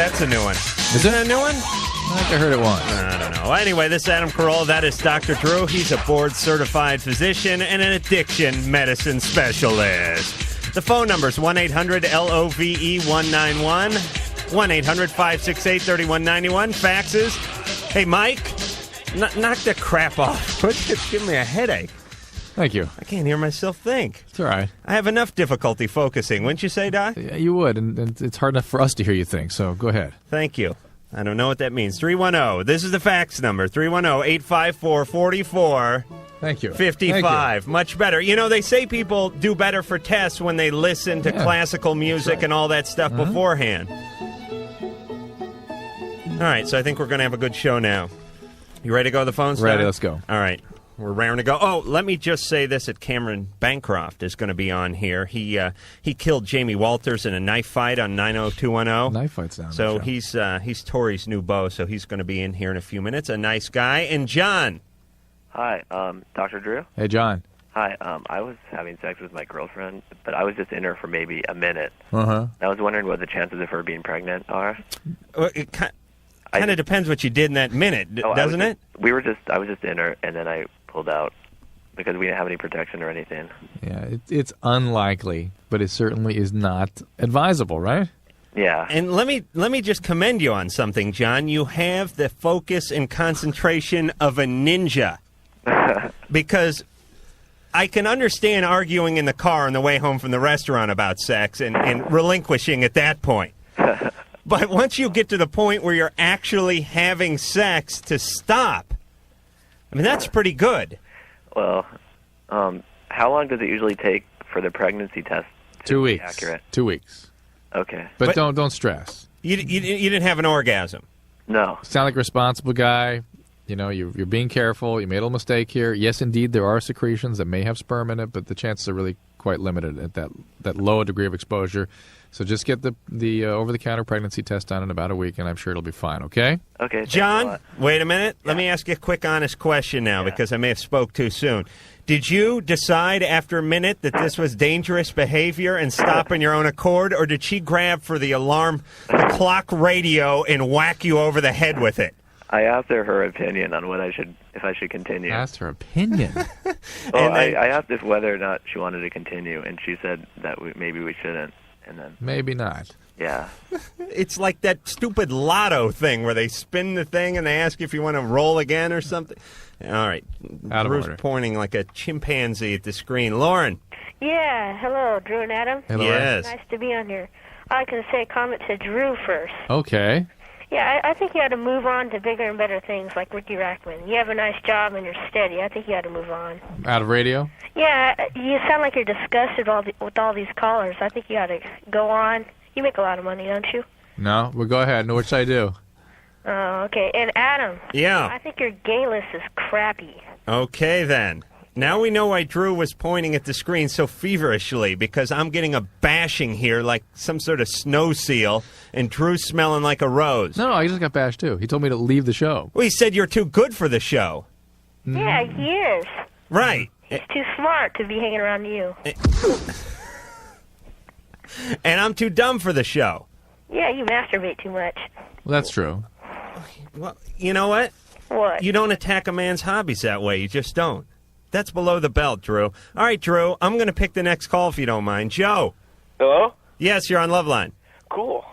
That's a new one. Is it a new one? I think I heard it once. I don't know. Anyway, this is Adam Carolla. That is Dr. Drew. He's a board-certified physician and an addiction medicine specialist. The phone number is 1-800-LOVE-191. 1-800-568-3191. Faxes. Hey, Mike, knock the crap off. It's giving me a headache. Thank you. I can't hear myself think. It's all right. I have enough difficulty focusing. Wouldn't you say, Doc? Yeah, you would, and it's hard enough for us to hear you think, so go ahead. Thank you. I don't know what that means. 310. This is the fax number. 310-854-44. Thank you. 55. Thank you. Much better. You know, they say people do better for tests when they listen to classical music and all that stuff beforehand. All right, so I think we're going to have a good show now. You ready to go to the phones? Ready, Doc? let's go. All right. We're raring to go. Oh, let me just say this: that Cameron Bancroft is going to be on here. He killed Jamie Walters in a knife fight on 90210. Knife fights down. So he's Tori's new beau, so he's going to be in here in a few minutes. A nice guy. And John. Hi, Dr. Drew. Hey, John. Hi, I was having sex with my girlfriend, but I was just in her for maybe a minute. Uh-huh. I was wondering what the chances of her being pregnant are. It kind of depends what you did in that minute, doesn't it? I was just in her, and then I pulled out because we didn't have any protection or anything. Yeah, it's unlikely, but it certainly is not advisable, right? Yeah. And let me just commend you on something, John. You have the focus and concentration of a ninja. Because I can understand arguing in the car on the way home from the restaurant about sex and relinquishing at that point. But once you get to the point where you're actually having sex, to stop, I mean, that's pretty good. Well, how long does it usually take for the pregnancy test to 2 be weeks. accurate? 2 weeks. Okay. But don't stress. You didn't have an orgasm. No. Sound like a responsible guy. You know, you're being careful. You made a little mistake here. Yes, indeed, there are secretions that may have sperm in it, but the chances are really quite limited at that low degree of exposure. So just get the over-the-counter pregnancy test done in about a week, and I'm sure it'll be fine, okay? Okay. John, wait a minute. Yeah. Let me ask you a quick, honest question now, because I may have spoke too soon. Did you decide after a minute that this was dangerous behavior and stop on your own accord, or did she grab for the the clock radio, and whack you over the head with it? I asked her opinion on if I should continue. Asked her opinion? Well, I asked if whether or not she wanted to continue, and she said that maybe we shouldn't. And then maybe not. Yeah. It's like that stupid lotto thing where they spin the thing and they ask if you want to roll again or something. All right. Out of Drew's order. pointing like a chimpanzee at the screen. Lauren. Yeah, hello, Drew and Adam. Hello. Yes. Nice to be on here. I'd like to say a comment to Drew first. Okay. Yeah, I think you ought to move on to bigger and better things like Ricky Rackman. You have a nice job and you're steady. I think you ought to move on. Out of radio? Yeah, you sound like you're disgusted with all these callers. I think you ought to go on. You make a lot of money, don't you? No? Well, go ahead. What should I do? Oh, okay. And Adam. Yeah. I think your gay list is crappy. Okay, then. Now we know why Drew was pointing at the screen so feverishly, because I'm getting a bashing here like some sort of snow seal, and Drew's smelling like a rose. No, I just got bashed, too. He told me to leave the show. Well, he said you're too good for the show. Yeah, he is. Right. He's too smart to be hanging around you. And I'm too dumb for the show. Yeah, you masturbate too much. Well, that's true. Well, you know what? What? You don't attack a man's hobbies that way. You just don't. That's below the belt, Drew. All right, Drew, I'm going to pick the next call if you don't mind. Joe. Hello? Yes, you're on Loveline. Cool.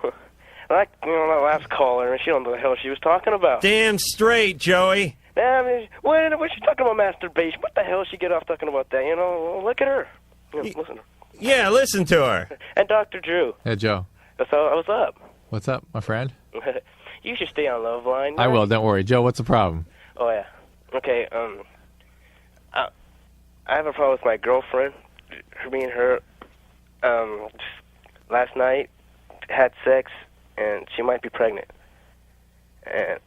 That last caller, she don't know what the hell she was talking about. Damn straight, Joey. What's she talking about masturbation? What the hell she get off talking about that? You know, look at her. Listen. Yeah, listen to her. And Dr. Drew. Hey, Joe. So, what's up? What's up, my friend? You should stay on Loveline. I will. Don't worry. Joe, what's the problem? Oh, yeah. Okay, I have a problem with my girlfriend. Me and her, last night, had sex, and she might be pregnant. And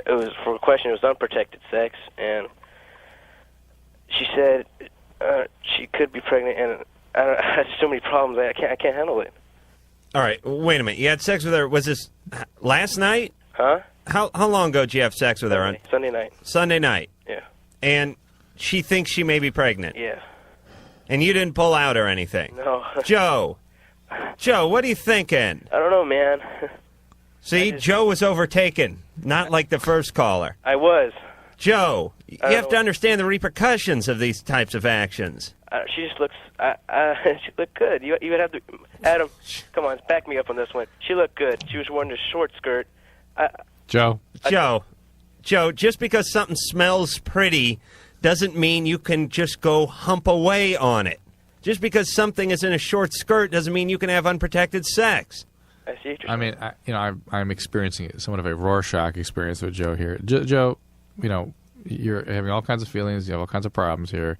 it was, for a question, it was unprotected sex, and she said she could be pregnant, and I had so many problems, I can't handle it. All right, wait a minute. You had sex with her, was this last night? Huh? How long ago did you have sex with her? Sunday night. Sunday night. Yeah. And she thinks she may be pregnant. Yeah. And you didn't pull out or anything. No. Joe, what are you thinking? I don't know, man. See, Joe was overtaken, not like the first caller. I was. Joe, you have to understand the repercussions of these types of actions. She just looks. She looked good. You would have to, Adam. Come on, back me up on this one. She looked good. She was wearing a short skirt. Joe, just because something smells pretty doesn't mean you can just go hump away on it. Just because something is in a short skirt doesn't mean you can have unprotected sex. I see. I mean, I'm experiencing somewhat of a Rorschach experience with Joe here. Joe, you're having all kinds of feelings. You have all kinds of problems here.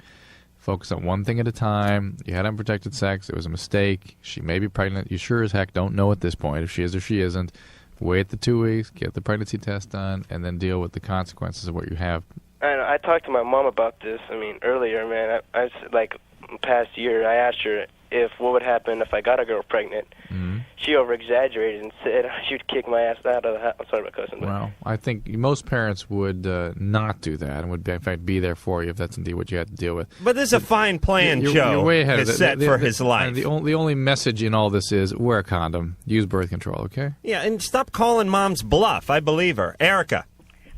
Focus on one thing at a time. You had unprotected sex. It was a mistake. She may be pregnant. You sure as heck don't know at this point if she is or she isn't. Wait the 2 weeks, get the pregnancy test done, and then deal with the consequences of what you have. I talked to my mom about this. I mean, earlier, man. I like past year, I asked her what would happen if I got a girl pregnant. Mm-hmm. She over-exaggerated and said she would kick my ass out of the house. I'm sorry, my cousin. Well, I think most parents would not do that and would, in fact, be there for you if that's indeed what you had to deal with. But this is a fine plan, Joe. You're way ahead is of it. set for his life. The only message in all this is wear a condom, use birth control, okay? Yeah, and stop calling Mom's bluff. I believe her. Erica.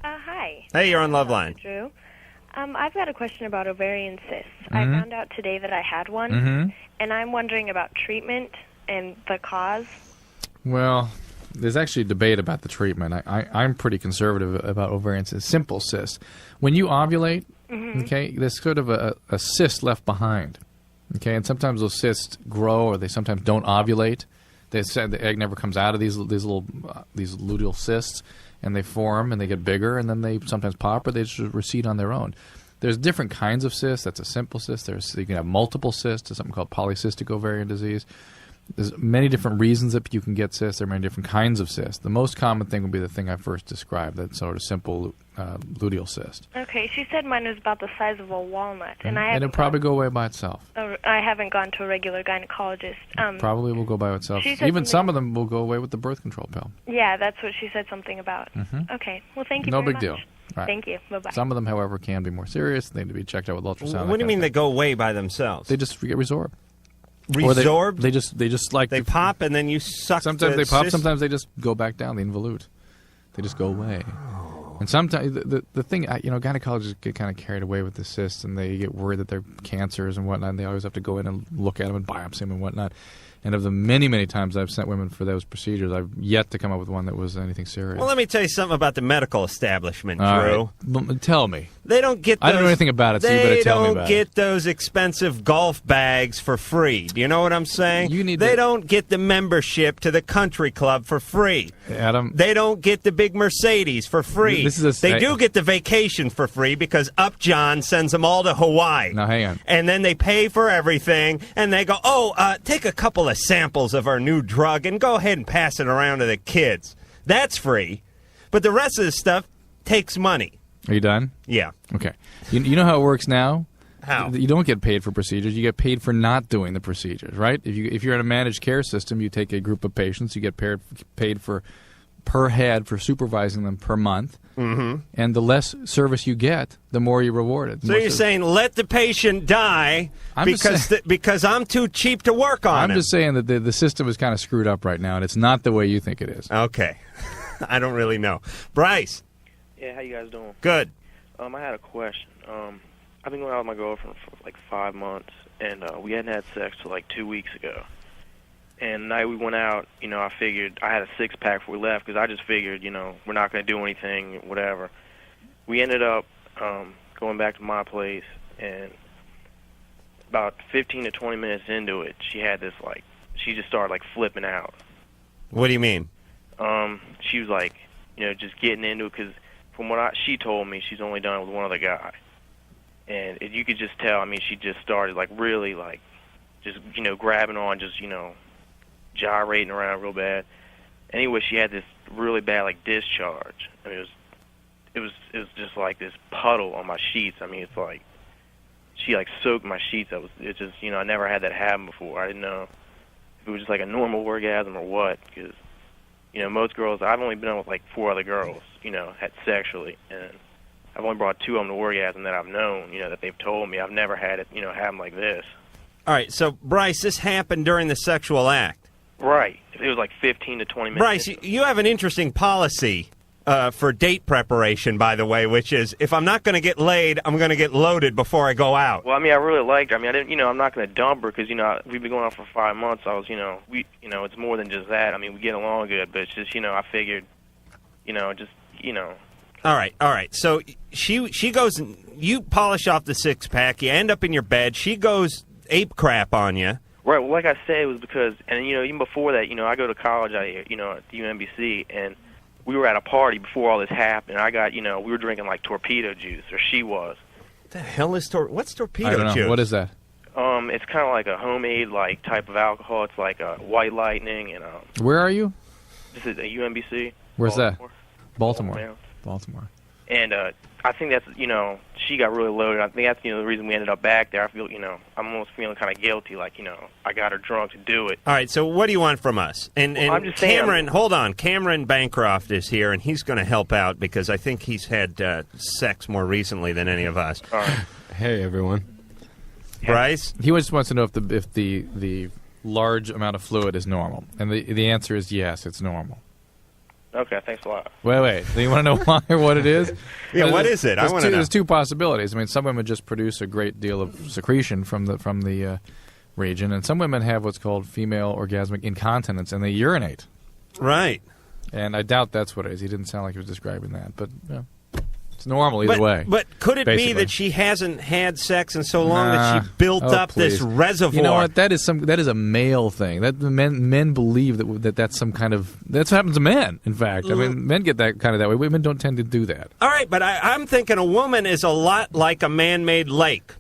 Hi. Hey, you're on Loveline. Drew. I've got a question about ovarian cysts. Mm-hmm. I found out today that I had one, and I'm wondering about treatment and the cause. Well, there's actually debate about the treatment. I'm pretty conservative about ovarian cysts. Simple cysts. When you ovulate, okay, there's sort of a cyst left behind, okay, and sometimes those cysts grow or they sometimes don't ovulate. They said the egg never comes out of these luteal cysts, and they form and they get bigger, and then they sometimes pop or they just recede on their own. There's different kinds of cysts. That's a simple cyst. You can have multiple cysts. There's something called polycystic ovarian disease. There's many different reasons that you can get cysts. There are many different kinds of cysts. The most common thing would be the thing I first described, that sort of simple luteal cyst. Okay, she said mine was about the size of a walnut, and it'll probably go away by itself. I haven't gone to a regular gynecologist. Probably will go by itself. She said Even some of them will go away with the birth control pill. Yeah, that's what she said something about. Okay, well, thank you No very big much. deal. Right. Thank you. Bye-bye. Some of them, however, can be more serious. They need to be checked out with ultrasound. What do you mean they go away by themselves? They just get resorbed. Resorbed? They just like... They pop and then you suck. Sometimes they pop, sometimes they just go back down, the involute. They just go away. And sometimes, the thing, gynecologists get kind of carried away with the cysts, and they get worried that they're cancers and whatnot, and they always have to go in and look at them and biopsy them and whatnot. And of the many, many times I've sent women for those procedures, I've yet to come up with one that was anything serious. Well, let me tell you something about the medical establishment, All Drew. right. Tell me. They don't get those, I don't know anything about it, so you better tell me about it. They don't get those expensive golf bags for free. Do you know what I'm saying? They don't get the membership to the country club for free. Adam. They don't get the big Mercedes for free. They do get the vacation for free because Upjohn sends them all to Hawaii. Now, hang on. And then they pay for everything, and they go, take a couple of samples of our new drug and go ahead and pass it around to the kids. That's free. But the rest of the stuff takes money. Are you done? Yeah. Okay. You know how it works now? How? You don't get paid for procedures. You get paid for not doing the procedures, right? If you're in a managed care system, you take a group of patients, you get paid for per head for supervising them per month. Mm-hmm. And the less service you get, the more you're rewarded. So you're saying let the patient die because I'm too cheap to work on him. I'm just saying that the system is kind of screwed up right now, and it's not the way you think it is. Okay. I don't really know. Bryce. Yeah, how you guys doing? Good. I had a question. I've been going out with my girlfriend for like 5 months, and we hadn't had sex till like 2 weeks ago. And the night we went out, I figured I had a six-pack before we left because I just figured, we're not going to do anything, whatever. We ended up going back to my place, and about 15 to 20 minutes into it, she had this, she just started, flipping out. What do you mean? She was, just getting into it because from what she told me, she's only done it with one other guy. And you could just tell, she just started, really, just, grabbing on, just, gyrating around real bad. Anyway, she had this really bad discharge. It was just like this puddle on my sheets. It's like she soaked my sheets. It just I never had that happen before. I didn't know if it was just a normal orgasm or what. Because most girls, I've only been on with 4 other girls, had sexually, and I've only brought 2 of them to orgasm that I've known, that they've told me. I've never had it, happen like this. All right, so Bryce, this happened during the sexual act. Right. It was like 15 to 20 minutes. Bryce, you have an interesting policy for date preparation, by the way, which is if I'm not going to get laid, I'm going to get loaded before I go out. Well, I mean, I really liked her. I mean, I didn't, I'm not going to dump her because, we've been going on for 5 months. I was, it's more than just that. I mean, we get along good, but it's just, I figured, All right. So she goes, you polish off the six-pack, you end up in your bed, she goes ape crap on you. Right. Well, like I said, it was because, and, even before that, I go to college out here, at the UMBC, and we were at a party before all this happened. I got, we were drinking like torpedo juice, or she was. What the hell is what's torpedo I don't know. juice? What is that? It's kind of like a homemade type of alcohol. It's like a White Lightning and Where are you? This is a UMBC. Where's Baltimore. that? Baltimore. Yeah. Baltimore. And I think that's she got really loaded. I think that's the reason we ended up back there. I feel I'm almost feeling kind of guilty, like I got her drunk to do it. All right, so what do you want from us? And I'm just Cameron, saying, hold on, Cameron Bancroft is here, and he's going to help out because I think he's had sex more recently than any of us. All right. Hey everyone. Bryce, He just wants to know if the large amount of fluid is normal, and the answer is yes, it's normal. Okay, thanks a lot. Wait. Do you want to know why or what it is? Yeah, what is it? I want to know. There's two possibilities. I mean, some women just produce a great deal of secretion from the region, and some women have what's called female orgasmic incontinence, and they urinate. Right. And I doubt that's what it is. He didn't sound like he was describing that, but it's normal either way. But could it be basically. that she hasn't had sex in so long that she built up please. this reservoir? You know what? That is a male thing. That men believe that's some kind of that's what happens to men. In fact, I mean, men get that kind of that way. Women don't tend to do that. All right, but I'm thinking a woman is a lot like a man-made lake,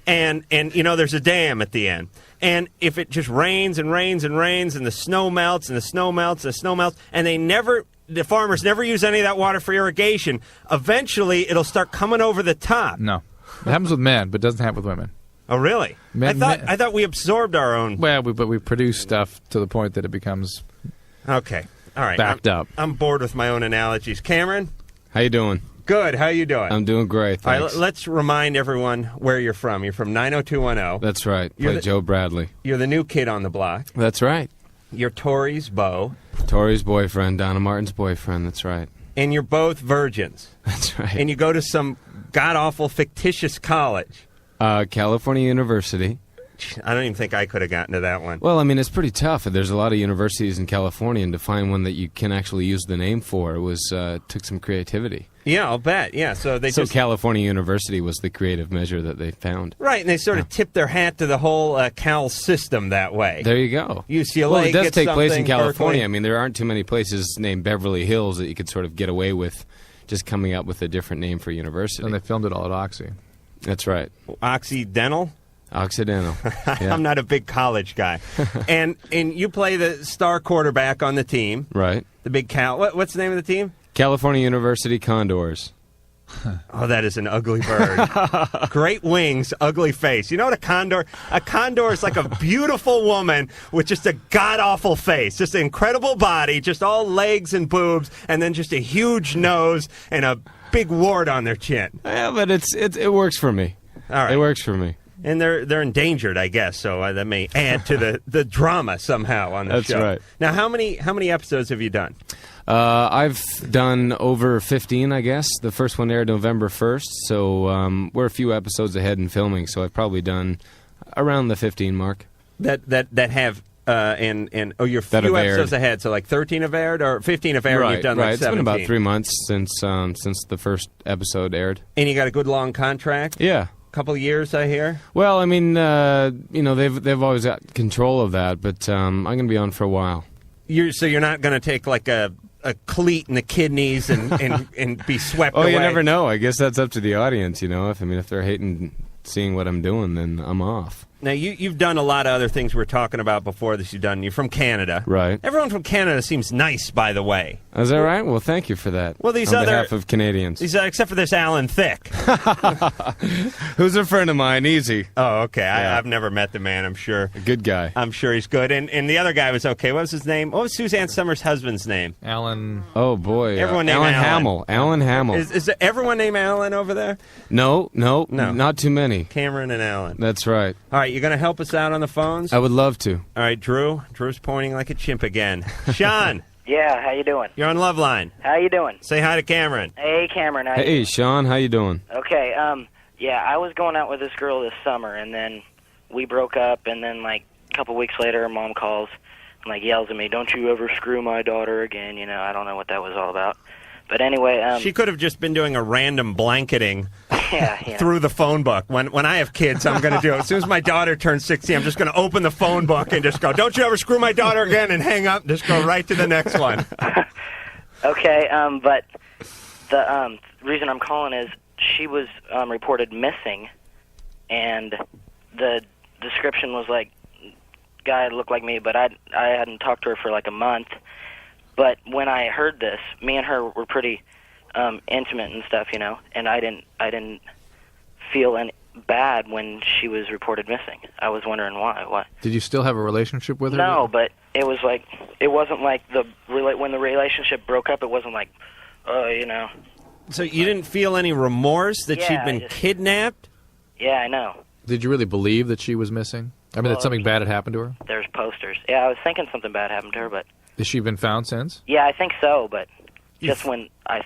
and there's a dam at the end. And if it just rains and rains and rains, and the snow melts and the snow melts and the snow melts, and the farmers never use any of that water for irrigation, eventually it'll start coming over the top. No, it happens with men, but it doesn't happen with women. Oh, really? I thought we absorbed our own. Well, but we produce stuff to the point that it becomes Okay. All right. backed up. I'm bored with my own analogies. Cameron? How you doing? Good. How you doing? I'm doing great, All right, thanks. let's remind everyone where you're from. You're from 90210. That's right. You're Play Joe Bradley. You're the new kid on the block. That's right. You're Tori's beau. Tori's boyfriend, Donna Martin's boyfriend. That's right. And you're both virgins. That's right. And you go to some god-awful fictitious college. California University. I don't even think I could have gotten to that one. Well, I mean, it's pretty tough. There's a lot of universities in California, and to find one that you can actually use the name for took some creativity. Yeah, I'll bet. Yeah, so California University was the creative measure that they found. Right, and they sort of tipped their hat to the whole Cal system that way. There you go. UCLA Well, it does gets take place in something, California. Berkeley. I mean, there aren't too many places named Beverly Hills that you could sort of get away with just coming up with a different name for university. And they filmed it all at Oxy. That's right. Occidental? Occidental. Yeah. I'm not a big college guy. and you play the star quarterback on the team. Right. The big Cal. What's the name of the team? California University Condors. Oh, that is an ugly bird. Great wings, ugly face. You know what a condor? A condor is like a beautiful woman with just a god-awful face. Just an incredible body, just all legs and boobs, and then just a huge nose and a big wart on their chin. Yeah, but it works for me. All right. It works for me. And they're endangered, I guess, so that may add to the drama somehow on the show. That's right. Now, how many episodes have you done? I've done over 15, I guess. The first one aired November 1st, so we're a few episodes ahead in filming, so I've probably done around the 15 mark. That have you're a That few have episodes aired. ahead, so like 13 have aired, or 15 have aired, and you've done right. like It's 17. been about 3 months since the first episode aired. And you got a good long contract? Yeah. Couple of years, I hear. Well, I mean, they've always got control of that, but I'm going to be on for a while. So you're not going to take like a cleat in the kidneys and be swept Oh, away? you never know. I guess that's up to the audience, you know. If they're hating seeing what I'm doing, then I'm off. Now, you've done a lot of other things we were talking about before this you've done. You're from Canada. Right. Everyone from Canada seems nice, by the way. Is that right? Well, thank you for that. Well, these on other- behalf of Canadians. Except for this Alan Thicke. Who's a friend of mine, easy. Oh, okay. Yeah. I've never met the man, I'm sure. A good guy. I'm sure he's good. And the other guy was okay. What was his name? What was Suzanne Summers' husband's name? Alan. Oh, boy. Everyone named Alan Alan. Hamill. Alan Hamill. Is everyone named Alan over there? No, not too many. funny. Cameron and Alan. That's right. All right, you're going to help us out on the phones? I would love to. All right, Drew. Drew's pointing like a chimp again. Sean. Yeah, how you doing? You're on Loveline. How you doing? Say hi to Cameron. Hey, Cameron. Hey, Sean, how you doing? Okay, yeah, I was going out with this girl this summer, and then we broke up, and then, like, a couple weeks later, her mom calls and, like, yells at me, "Don't you ever screw my daughter again." You know, I don't know what that was all about. But anyway, she could have just been doing a random blanketing yeah. through the phone book. When I have kids, I'm going to do it. As soon as my daughter turns 16, I'm just going to open the phone book and just go, "Don't you ever screw my daughter again," and hang up and just go right to the next one. Okay, but the reason I'm calling is she was reported missing, and the description was like, guy looked like me, but I hadn't talked to her for like a month. But when I heard this, me and her were pretty intimate and stuff, you know, and I didn't feel any bad when she was reported missing. I was wondering why. Why? Did you still have a relationship with her? No, but it was like, it wasn't like when the relationship broke up, it wasn't like, you know. So you didn't feel any remorse that she'd been kidnapped? Yeah, I know. Did you really believe that she was missing? I mean, that something bad had happened to her? There's posters. Yeah, I was thinking something bad happened to her, but... Has she been found since? Yeah, I think so, but just when I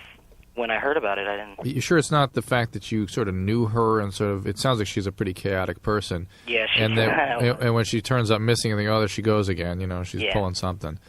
heard about it, I didn't... You sure it's not the fact that you sort of knew her and sort of... It sounds like she's a pretty chaotic person. Yeah, she's... And when she turns up missing, and think, oh, there she goes again, you know, she's pulling something.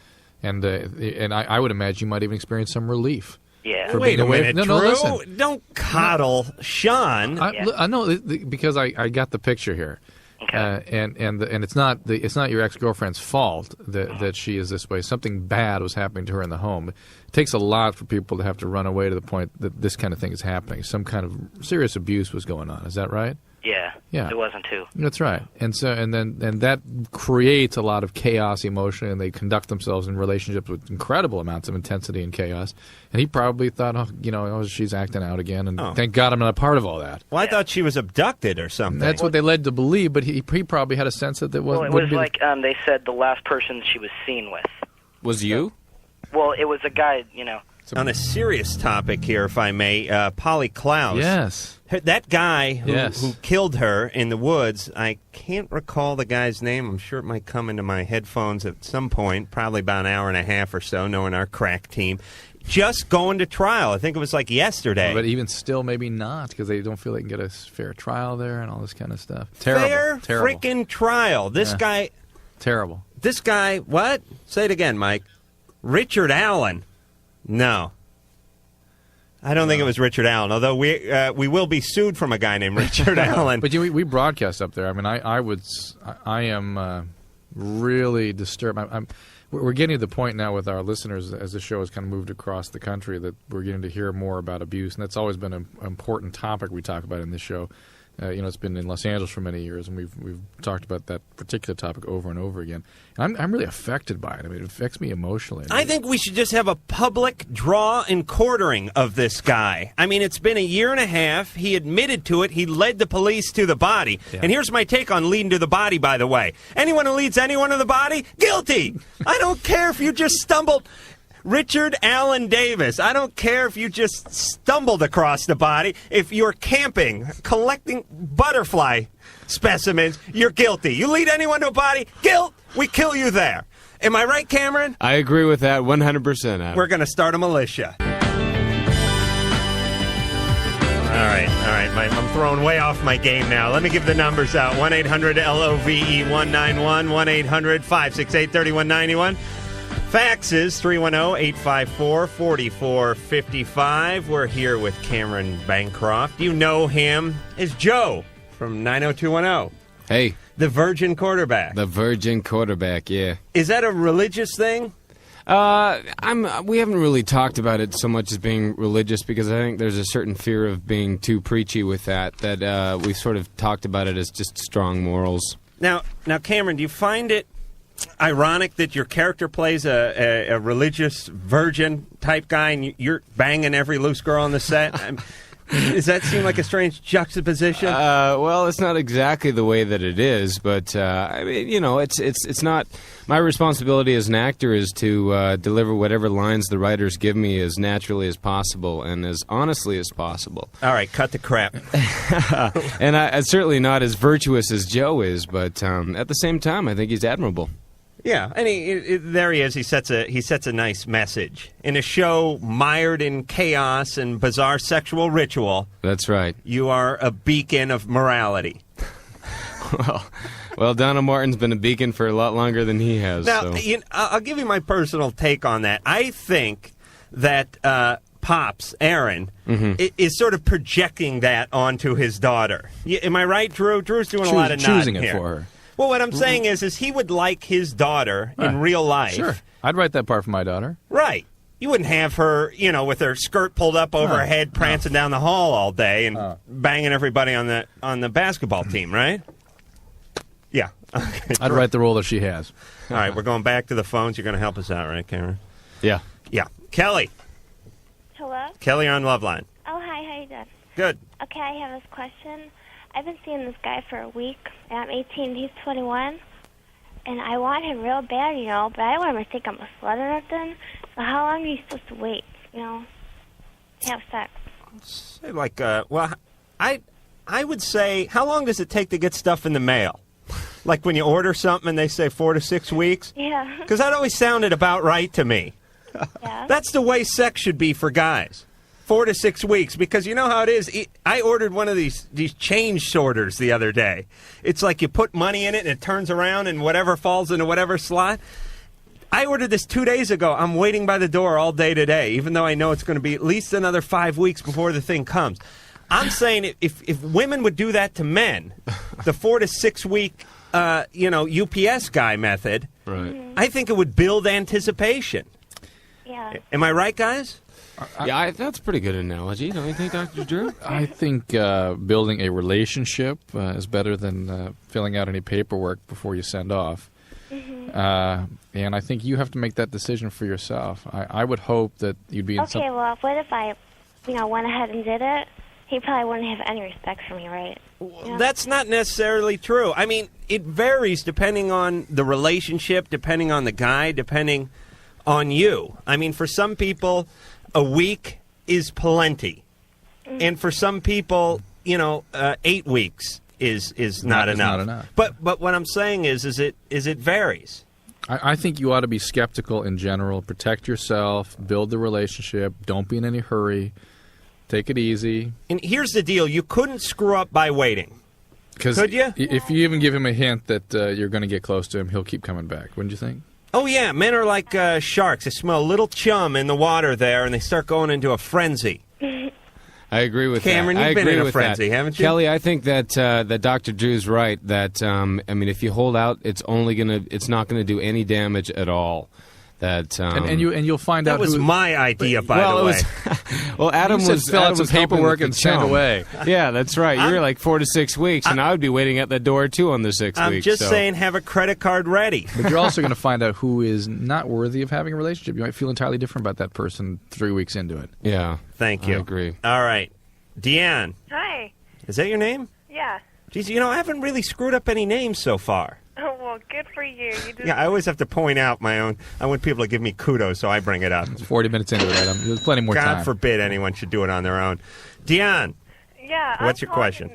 And I would imagine you might even experience some relief. Yeah. Wait a minute, no, Drew. Listen. Don't coddle Sean. I know, because I got the picture here. Okay. And it's not your ex-girlfriend's fault that she is this way. Something bad was happening to her in the home. It takes a lot for people to have to run away to the point that this kind of thing is happening. Some kind of serious abuse was going on. Is that right? Yeah. It wasn't too. That's right. And that creates a lot of chaos emotionally, and they conduct themselves in relationships with incredible amounts of intensity and chaos. And he probably thought, she's acting out again, and thank God I'm not a part of all that. Well, I thought she was abducted or something. That's what they led to believe, but he probably had a sense that it wasn't. Well, it was like they said the last person she was seen with. Was you? Well, it was a guy, you know. On a serious topic here, if I may, Polly Klaus. Yes. That guy who killed her in the woods, I can't recall the guy's name. I'm sure it might come into my headphones at some point, probably about an hour and a half or so, knowing our crack team. Just going to trial. I think it was like yesterday. But even still, maybe not, because they don't feel they can get a fair trial there and all this kind of stuff. Terrible. Fair freaking trial. This guy... Terrible. This guy, what? Say it again, Mike. Richard Allen. No. I don't think it was Richard Allen, although we will be sued from a guy named Richard Allen. But we broadcast up there. I mean, I am really disturbed. We're getting to the point now with our listeners, as the show has kind of moved across the country, that we're getting to hear more about abuse, and that's always been an important topic we talk about in this show. It's been in Los Angeles for many years, and we've talked about that particular topic over and over again. And I'm really affected by it. I mean, it affects me emotionally. I think we should just have a public draw and quartering of this guy. I mean, it's been a year and a half. He admitted to it. He led the police to the body. Yeah. And here's my take on leading to the body, by the way. Anyone who leads anyone to the body, guilty. I don't care if you just stumbled... Richard Allen Davis, I don't care if you just stumbled across the body. If you're camping, collecting butterfly specimens, you're guilty. You lead anyone to a body, guilt, we kill you there. Am I right, Cameron? I agree with that 100%, Adam. We're going to start a militia. All right. I'm throwing way off my game now. Let me give the numbers out. 1-800-LOVE-191, 1-800-568-3191. Faxes, 310-854-4455. We're here with Cameron Bancroft. You know him as Joe from 90210. Hey. The Virgin quarterback. The Virgin quarterback, yeah. Is that a religious thing? We haven't really talked about it so much as being religious, because I think there's a certain fear of being too preachy with that we sort of talked about it as just strong morals. Now, Cameron, do you find it ironic that your character plays a religious virgin type guy and you're banging every loose girl on the set? Does that seem like a strange juxtaposition? Well, it's not exactly the way that it is, but I mean, it's not. My responsibility as an actor is to deliver whatever lines the writers give me as naturally as possible and as honestly as possible. All right, cut the crap. And I'm certainly not as virtuous as Joe is, but at the same time, I think he's admirable. Yeah, and there he is. He sets a nice message in a show mired in chaos and bizarre sexual ritual. That's right. You are a beacon of morality. Well, Donald Martin's been a beacon for a lot longer than he has. Now, so. I'll give you my personal take on that. I think that Pops, Aaron, is sort of projecting that onto his daughter. Am I right, Drew? Drew's doing a lot of nodding choosing it here. for her. Well, what I'm saying is he would like his daughter in real life. Sure. I'd write that part for my daughter. Right. You wouldn't have her, with her skirt pulled up over her head, prancing down the hall all day and banging everybody on the basketball team, right? Yeah. Okay. I'd write the role that she has. All right, we're going back to the phones. You're going to help us out, right, Cameron? Yeah. Yeah. Kelly. Hello? Kelly on Loveline. Oh, hi, how you doing? Good. Okay, I have this question. I've been seeing this guy for a week, and I'm 18, he's 21, and I want him real bad, but I don't want him to think I'm a slut or nothing. So how long are you supposed to wait, to have sex? Say I would say, how long does it take to get stuff in the mail? Like when you order something and they say 4 to 6 weeks? Yeah. Because that always sounded about right to me. Yeah. That's the way sex should be for guys. 4 to 6 weeks, because you know how it is. I ordered one of these change sorters the other day. It's like you put money in it and it turns around and whatever falls into whatever slot. I ordered this 2 days ago. I'm waiting by the door all day today, even though I know it's going to be at least another 5 weeks before the thing comes. I'm saying if women would do that to men, the 4 to 6 week, UPS guy method, Right. I think it would build anticipation. Yeah. Am I right, guys? Yeah, that's a pretty good analogy, don't you think, Dr. Drew? I think building a relationship is better than filling out any paperwork before you send off. And I think you have to make that decision for yourself. I would hope that you'd be in Okay, well, what if I, went ahead and did it? He probably wouldn't have any respect for me, right? Yeah. That's not necessarily true. I mean, it varies depending on the relationship, depending on the guy, depending on you. I mean, for some people, a week is plenty. And for some people, 8 weeks is not enough. But what I'm saying is it varies. I think you ought to be skeptical in general. Protect yourself. Build the relationship. Don't be in any hurry. Take it easy. And here's the deal. You couldn't screw up by waiting. Could you? If you even give him a hint that you're going to get close to him, he'll keep coming back. Wouldn't you think? Oh, yeah. Men are like sharks. They smell a little chum in the water there, and they start going into a frenzy. I agree with Cameron, that. you've been agree in a with frenzy, that. haven't you? Kelly, I think that that Dr. Drew's right. That if you hold out, it's not gonna do any damage at all. That and you'll find out. That was my idea, by the way. Well, Adam was fill out some paperwork and send chum. away. Yeah, that's right. You're like 4 to 6 weeks, and I would be waiting at the door too on the 6 weeks. I'm just saying, have a credit card ready. But you're also going to find out who is not worthy of having a relationship. You might feel entirely different about that person 3 weeks into it. Yeah, thank you. I agree. All right, Deanne. Hi. Is that your name? Yeah. Geez, I haven't really screwed up any names so far. Oh, well, good for you. Yeah, I always have to point out my own. I want people to give me kudos, so I bring it up. It's 40 minutes into it, Adam. There's plenty more time. God forbid anyone should do it on their own. Deanne. Yeah. What's your question?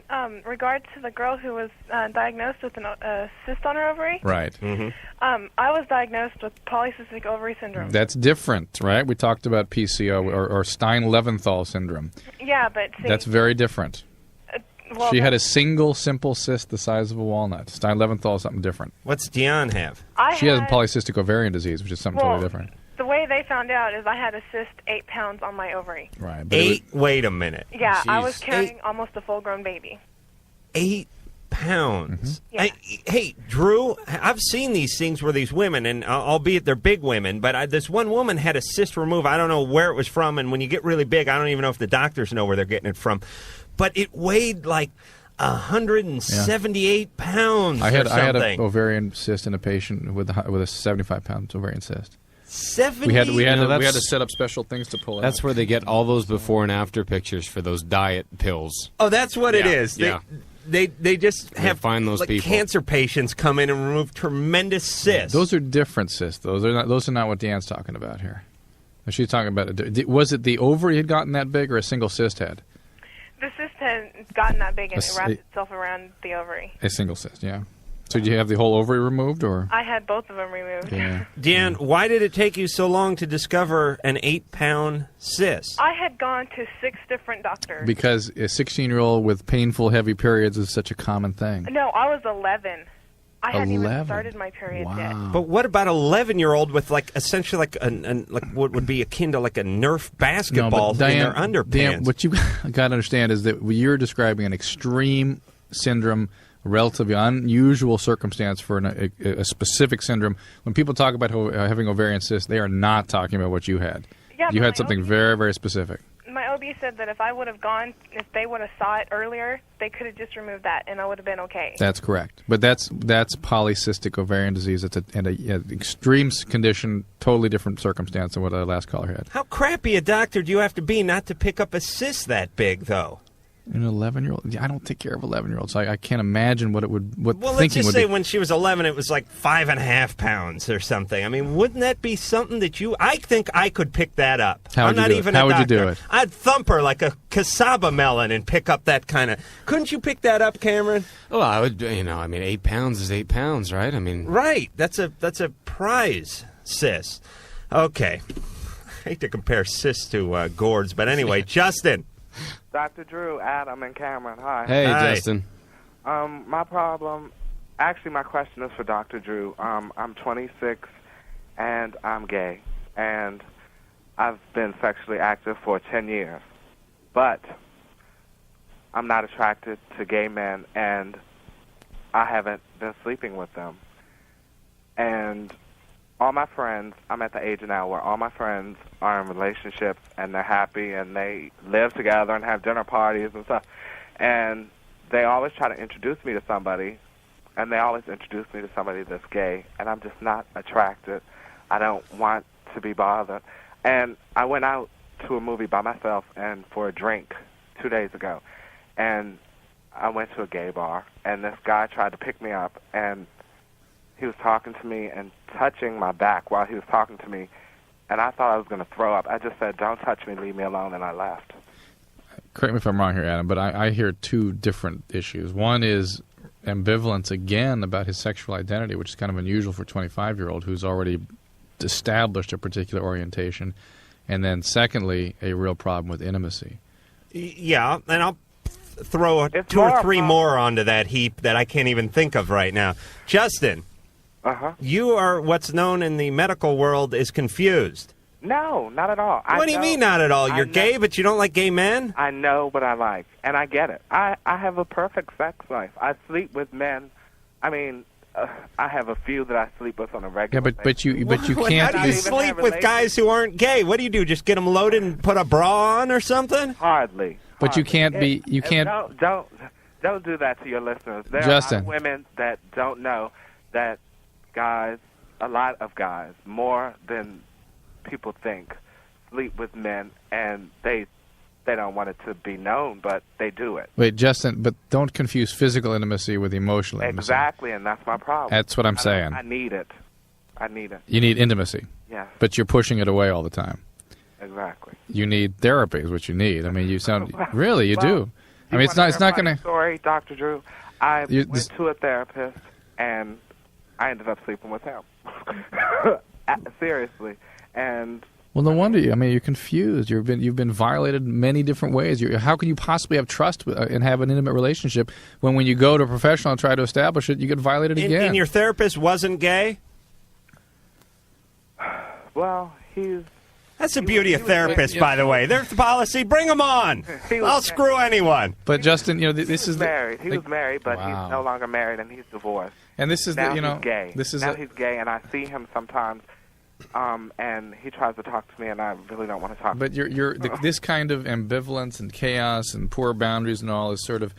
Regard to the girl who was diagnosed with a cyst on her ovary. Right. Mm-hmm. I was diagnosed with polycystic ovary syndrome. That's different, right? We talked about PCO or Stein-Leventhal syndrome. Yeah, but see, that's very different. Well, she had a single simple cyst the size of a walnut. Stein-Leventhal is something different. What's Deanne have? She has polycystic ovarian disease, which is something totally different. The way they found out is I had a cyst 8 pounds on my ovary. Right. Wait a minute. Yeah, Jeez. I was carrying almost a full-grown baby. 8 pounds. Mm-hmm. Yeah. Hey, Drew, I've seen these things where these women, and albeit they're big women, but this one woman had a cyst removed. I don't know where it was from, and when you get really big, I don't even know if the doctors know where they're getting it from. But it weighed like 178 pounds. I had an ovarian cyst in a patient with a 75-pound ovarian cyst. 70? We had You know, to set up special things to pull out. That's where they get all those before and after pictures for those diet pills. Oh, that's what it Yeah, is. yeah. They just have find those like people. cancer patients come in and remove tremendous cysts. Those are different cysts. Those are not what Deanne's talking about here. She's talking about was it the ovary had gotten that big or a single cyst had? The cyst had gotten that big and it wrapped a- itself around the ovary. A single cyst, yeah. So did you have the whole ovary removed, or? I had both of them removed. Yeah. Deanne, why did it take you so long to discover an 8-pound cyst? I had gone to 6 different doctors. Because a 16-year-old with painful, heavy periods is such a common thing. No, I was 11. I hadn't even 11? started my period yet. But what about an 11-year-old with like essentially like like what would be akin to like a Nerf basketball in their underpants? Diane, what you got to understand is that you're describing an extreme syndrome, relatively unusual circumstance for a specific syndrome. When people talk about having ovarian cysts, they are not talking about what you had. Yeah, you but had my something OB very, very specific. My OB said that if I would have gone, if they would have saw it earlier, they could have just removed that, and I would have been okay. That's correct. But that's polycystic ovarian disease. It's an extreme condition, totally different circumstance than what our last caller had. How crappy a doctor do you have to be not to pick up a cyst that big, though? An 11-year-old? I don't take care of 11-year-olds. So I can't imagine what Well, let's thinking just would say be. when she was 11, it was like 5.5 pounds or something. I mean, wouldn't that be something that I think I could pick that up. How would I'm you not do it? even How a would you doctor. do it? I'd thump her like a cassava melon and pick up that kind of. Couldn't you pick that up, Cameron? Well, I would, 8 pounds is 8 pounds, right? I mean, Right. That's a prize cyst. Okay. I hate to compare cysts to gourds, but anyway, Justin. Dr. Drew, Adam, and Cameron, hi. hey, Hi. Justin. My problem, actually my question is for Dr. Drew. I'm 26 and I'm gay, and I've been sexually active for 10 years, but I'm not attracted to gay men, and I haven't been sleeping with them. And all my friends, I'm at the age now where all my friends are in relationships and they're happy and they live together and have dinner parties and stuff. And they always try to introduce me to somebody, and they always introduce me to somebody that's gay, and I'm just not attracted. I don't want to be bothered. And I went out to a movie by myself and for a drink 2 days ago, and I went to a gay bar, and this guy tried to pick me up, and he was talking to me and touching my back while he was talking to me, and I thought I was going to throw up. I just said, "Don't touch me, leave me alone," and I left. Correct me if I'm wrong here, Adam, but I hear two different issues. One is ambivalence, again, about his sexual identity, which is kind of unusual for a 25-year-old who's already established a particular orientation. And then, secondly, a real problem with intimacy. Yeah, and I'll throw It's two or more three problem. more onto that heap that I can't even think of right now. Justin, you are what's known in the medical world is confused. No, not at all. What do you mean not at all? You're gay, but you don't like gay men? I know what I like, and I get it. I have a perfect sex life. I sleep with men. I mean, I have a few that I sleep with on a regular basis. But you How can't do be. you sleep with guys who aren't gay? What do? Just get them loaded and put a bra on or something? Hardly. But you can't be. You can't. Don't do that to your listeners. There Justin. are women that don't know that guys, a lot of guys, more than people think, sleep with men, and they don't want it to be known, but they do it. Wait, Justin, but don't confuse physical intimacy with emotional intimacy. Exactly, and that's my problem. That's what I'm saying. I need it. I need it. You need intimacy. Yes. But you're pushing it away all the time. Exactly. You need therapy is what you need. I mean, you sound really, you do. I mean, it's wanna not hear going my to. Story, Dr. Drew. I You- went to a therapist, and I ended up sleeping with him. Seriously, and Well, no wonder you. I mean, you're confused. You've been violated in many different ways. How can you possibly have trust and have an intimate relationship when you go to a professional and try to establish it, you get violated again? And your therapist wasn't gay? well, he's. That's the beauty of therapists, by the way. There's the policy. Bring them on. He was- I'll screw anyone. But Justin, this is married. He was married, but Wow. he's no longer married, and he's divorced. And this is now he's gay. This is now he's gay, and I see him sometimes, and he tries to talk to me, and I really don't want to talk. But this kind of ambivalence and chaos and poor boundaries and all is sort of.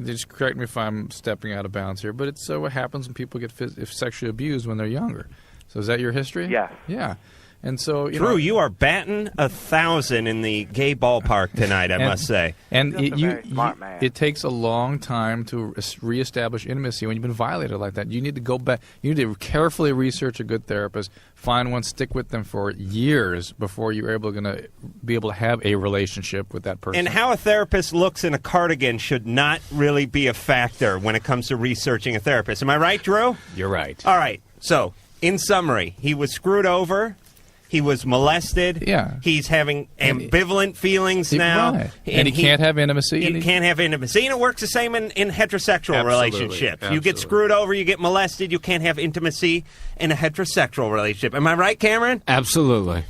Just correct me if I'm stepping out of bounds here, but it's what happens when people get sexually abused when they're younger. So is that your history? Yes. Yeah. And so, Drew, you are batting 1,000 in the gay ballpark tonight, I must say. And He's a very smart man. it takes a long time to reestablish intimacy when you've been violated like that. You need to go back. You need to carefully research a good therapist, find one, stick with them for years before you're going to be able to have a relationship with that person. And how a therapist looks in a cardigan should not really be a factor when it comes to researching a therapist. Am I right, Drew? You're right. All right. So, in summary, he was screwed over. He was molested. Yeah. He's having ambivalent feelings now. Right. And he can't have intimacy. He can't have intimacy. And it works the same in heterosexual relationships. You get Absolutely. screwed over, you get molested, you can't have intimacy in a heterosexual relationship. Am I right, Cameron? Absolutely.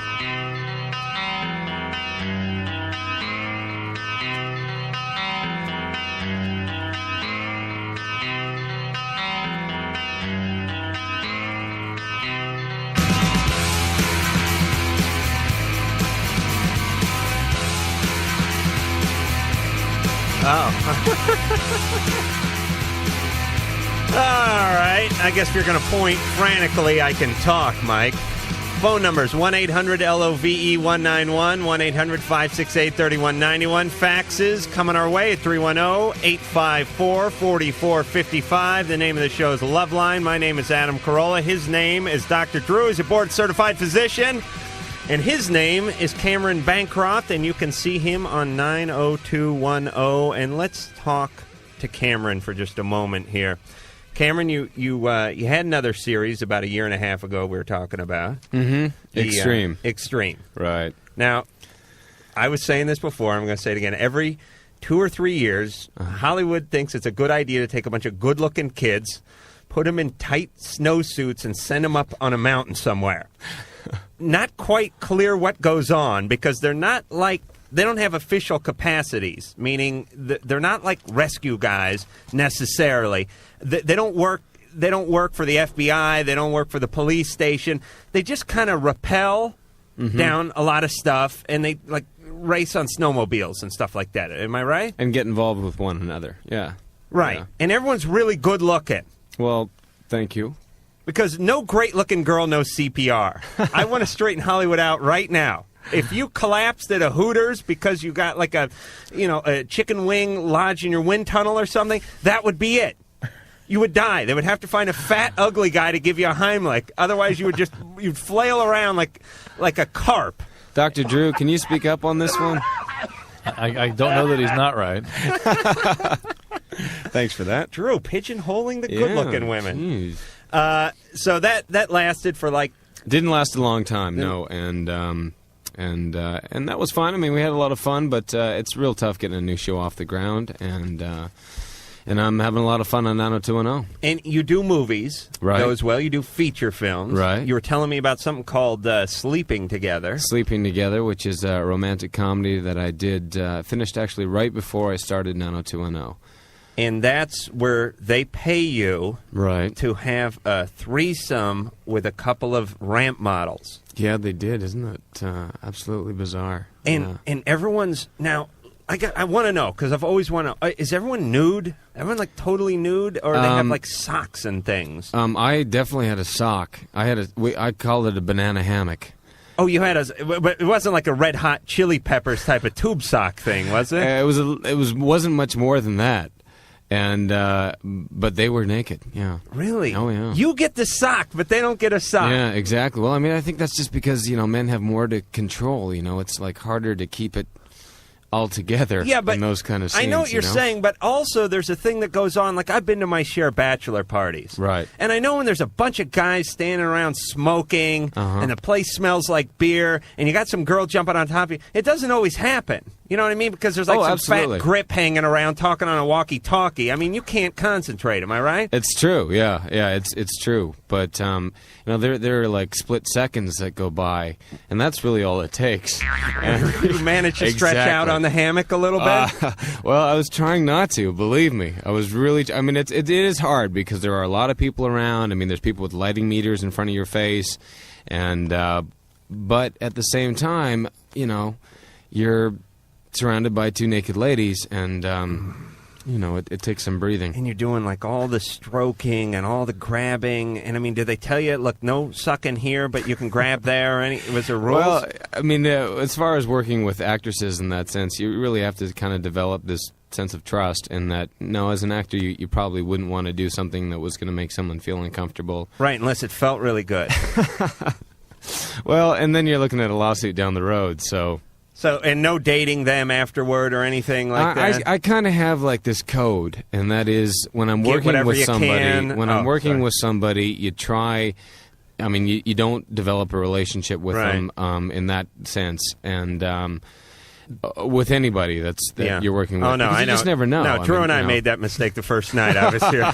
All right. I guess if you're going to point frantically, I can talk, Mike. Phone numbers 1-800-LOVE-191, 1-800-568-3191. Faxes coming our way at 310-854-4455. The name of the show is Loveline. My name is Adam Carolla. His name is Dr. Drew. He's a board-certified physician. And his name is Cameron Bancroft, and you can see him on 90210. And let's talk to Cameron for just a moment here. Cameron, you had another series about a year and a half ago we were talking about. Mm-hmm. Extreme. Extreme. Right. Now, I was saying this before. I'm going to say it again. Every 2 or 3 years, Hollywood thinks it's a good idea to take a bunch of good-looking kids, put them in tight snowsuits, and send them up on a mountain somewhere. Not quite clear what goes on because they're not like they don't have official capacities, meaning they're not like rescue guys necessarily. They don't work. They don't work for the FBI. They don't work for the police station. They just kind of rappel down a lot of stuff, and they like race on snowmobiles and stuff like that. Am I right? And get involved with one another. Yeah. Right. Yeah. And everyone's really good looking. Well, thank you. Because no great-looking girl knows CPR. I want to straighten Hollywood out right now. If you collapsed at a Hooters because you got like a chicken wing lodged in your wind tunnel or something, that would be it. You would die. They would have to find a fat, ugly guy to give you a Heimlich. Otherwise, you'd flail around like a carp. Dr. Drew, can you speak up on this one? I don't know that he's not right. Thanks for that. Drew, pigeonholing the good-looking women. Geez. So that lasted for like... Didn't last a long time, no, and that was fun. I mean, we had a lot of fun, but it's real tough getting a new show off the ground, and I'm having a lot of fun on 90210. And you do movies, right? Goes well. You do feature films, right? You were telling me about something called Sleeping Together. Sleeping Together, which is a romantic comedy that I did finished actually right before I started 90210. And that's where they pay you to have a threesome with a couple of ramp models. Yeah, they did. Isn't it absolutely bizarre? And everyone's now. I want to know because I've always wanted to. Is everyone nude? Everyone like totally nude, or they have like socks and things? I definitely had a sock. I called it a banana hammock. Oh, you had but it wasn't like a Red Hot Chili Peppers type of tube sock thing, was it? Wasn't much more than that. And but they were naked. Yeah. Really? Oh yeah. You get the sock, but they don't get a sock. Yeah, exactly. Well, I mean, I think that's just because men have more to control. It's like harder to keep it all together. Yeah, but in those kind of scenes. I know what you're saying, but also there's a thing that goes on. Like I've been to my share of bachelor parties, right? And I know when there's a bunch of guys standing around smoking, and the place smells like beer, and you got some girl jumping on top of you. It doesn't always happen. You know what I mean? Because there's like some absolutely. fat grip hanging around talking on a walkie-talkie. I mean, you can't concentrate. Am I right? It's true. Yeah, it's true. But there are like split seconds that go by, and that's really all it takes. You manage to stretch out on the hammock a little bit. Well, I was trying not to. Believe me, I was really. I mean, it is hard because there are a lot of people around. I mean, there's people with lighting meters in front of your face, and but at the same time, you're surrounded by two naked ladies, and it takes some breathing. And you're doing like all the stroking and all the grabbing. And I mean, did they tell you, look, no sucking here, but you can grab there? Was there rules? Well, I mean, as far as working with actresses in that sense, you really have to kind of develop this sense of trust, and that, no, as an actor, you probably wouldn't want to do something that was going to make someone feel uncomfortable. Right, unless it felt really good. Well, and then you're looking at a lawsuit down the road, so... And no dating them afterward or anything like that? I kind of have like this code, and that is when I'm working with somebody, with somebody, you try... I mean, you don't develop a relationship with them in that sense, and... with anybody that you're working with. Oh, no, I know. You just never know. No, Drew and I made that mistake the first night I was here.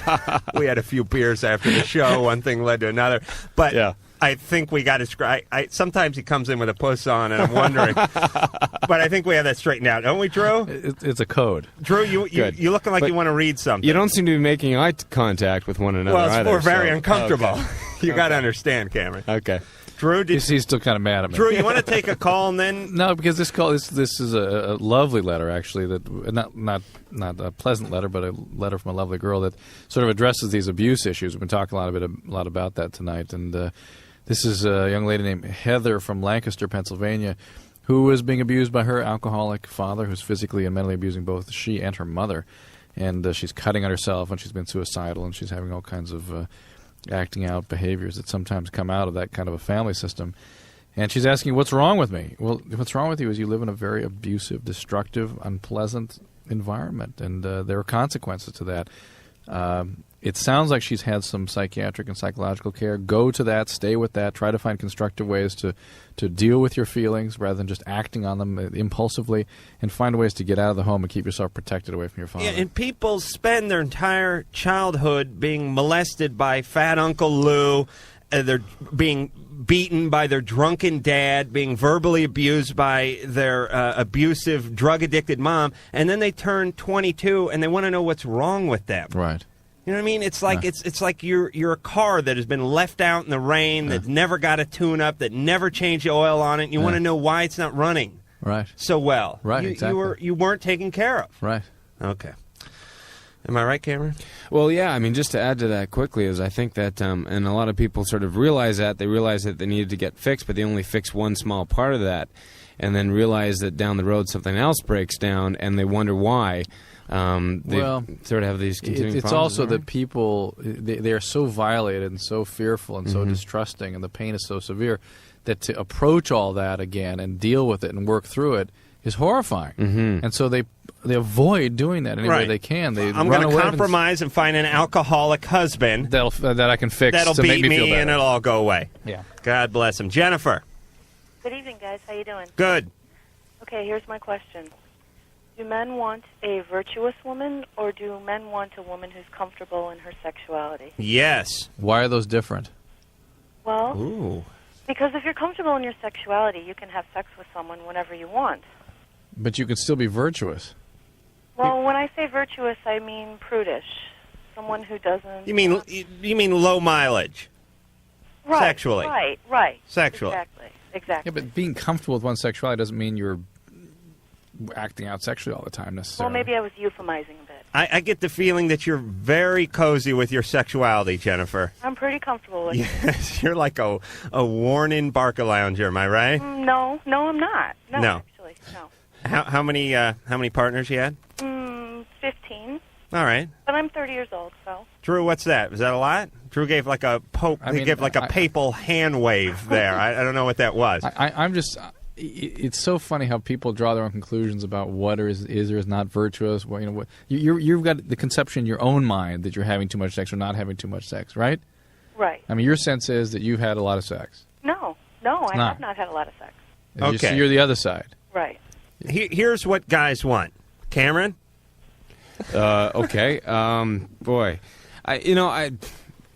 We had a few beers after the show. One thing led to another. But I think we got to... sometimes he comes in with a puss on, and I'm wondering. But I think we have that straightened out. Don't we, Drew? It's a code. Drew, you're looking like you want to read something. You don't seem to be making eye contact with one another either. Well, we're very uncomfortable. Okay. You got to understand, Cameron. Okay. Drew, he's still kind of mad at me. Drew, you want to take a call and then... No, because this is a lovely letter, actually, that not a pleasant letter, but a letter from a lovely girl that sort of addresses these abuse issues. We've been talking a lot about that tonight, and this is a young lady named Heather from Lancaster, Pennsylvania, who is being abused by her alcoholic father, who's physically and mentally abusing both she and her mother, and she's cutting on herself, and she's been suicidal, and she's having all kinds of acting out behaviors that sometimes come out of that kind of a family system. And she's asking, what's wrong with me? Well, what's wrong with you is you live in a very abusive, destructive, unpleasant environment, and there are consequences to that. It sounds like she's had some psychiatric and psychological care. Go to that, stay with that, try to find constructive ways to deal with your feelings rather than just acting on them impulsively, and find ways to get out of the home and keep yourself protected away from your father. Yeah, and people spend their entire childhood being molested by fat Uncle Lou. They're being beaten by their drunken dad, being verbally abused by their abusive, drug-addicted mom, and then they turn 22 and they want to know what's wrong with them. Right. You know what I mean? It's like it's like you're a car that has been left out in the rain, that never got a tune-up, that never changed the oil on it, and you want to know why it's not running so well. Right, exactly. You weren't taken care of. Right. Okay. Am I right, Cameron? Well, yeah. I mean, just to add to that quickly is I think that, and a lot of people sort of realize that. They realize that they needed to get fixed, but they only fix one small part of that, and then realize that down the road something else breaks down, and they wonder why. They sort of have these continuing it's problems. also that people, they are so violated and so fearful and so distrusting, and the pain is so severe that to approach all that again and deal with it and work through it is horrifying. And so they avoid doing that any way they can. I'm going to compromise and find an alcoholic husband that I can fix that'll to beat make me feel better. and it'll all go away. Yeah. God bless him. Jennifer. Good evening, guys. How you doing? Good. Okay, here's my question. Do men want a virtuous woman, or do men want a woman who's comfortable in her sexuality? Yes. Why are those different? Well, because if you're comfortable in your sexuality, you can have sex with someone whenever you want. But you can still be virtuous. Well, when I say virtuous, I mean prudish. Someone who doesn't... You mean low mileage? Right. Sexually. Right. Sexually. Exactly. Yeah, but being comfortable with one's sexuality doesn't mean you're acting out sexually all the time necessarily. Well, maybe I was euphemizing a bit. I get the feeling that you're very cozy with your sexuality, Jennifer. I'm pretty comfortable with it. Yes, you're like a worn-in Barca lounger, am I right? No, I'm not. No. Actually, no. How many partners you had? 15. All right. But I'm 30 years old, so. Drew, what's that? Was that a lot? Drew gave like a papal hand wave there. I don't know what that was. I'm just... It's so funny how people draw their own conclusions about what is or is not virtuous. Well, you've got the conception in your own mind that you're having too much sex or not having too much sex, right? Right. I mean, your sense is that you've had a lot of sex. No, I have not had a lot of sex. Okay. So you're the other side. Right. Here's what guys want. Cameron? Okay. Boy.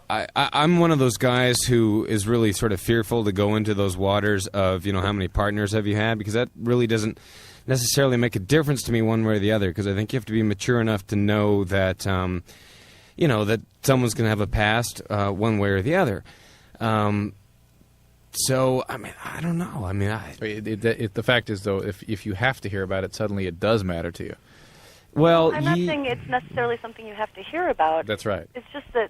I'm one of those guys who is really sort of fearful to go into those waters of, how many partners have you had, because that really doesn't necessarily make a difference to me one way or the other, because I think you have to be mature enough to know that, that someone's going to have a past one way or the other. So, I mean, I don't know. I mean, the fact is, though, if you have to hear about it, suddenly it does matter to you. Well, I'm not saying it's necessarily something you have to hear about. That's right. It's just that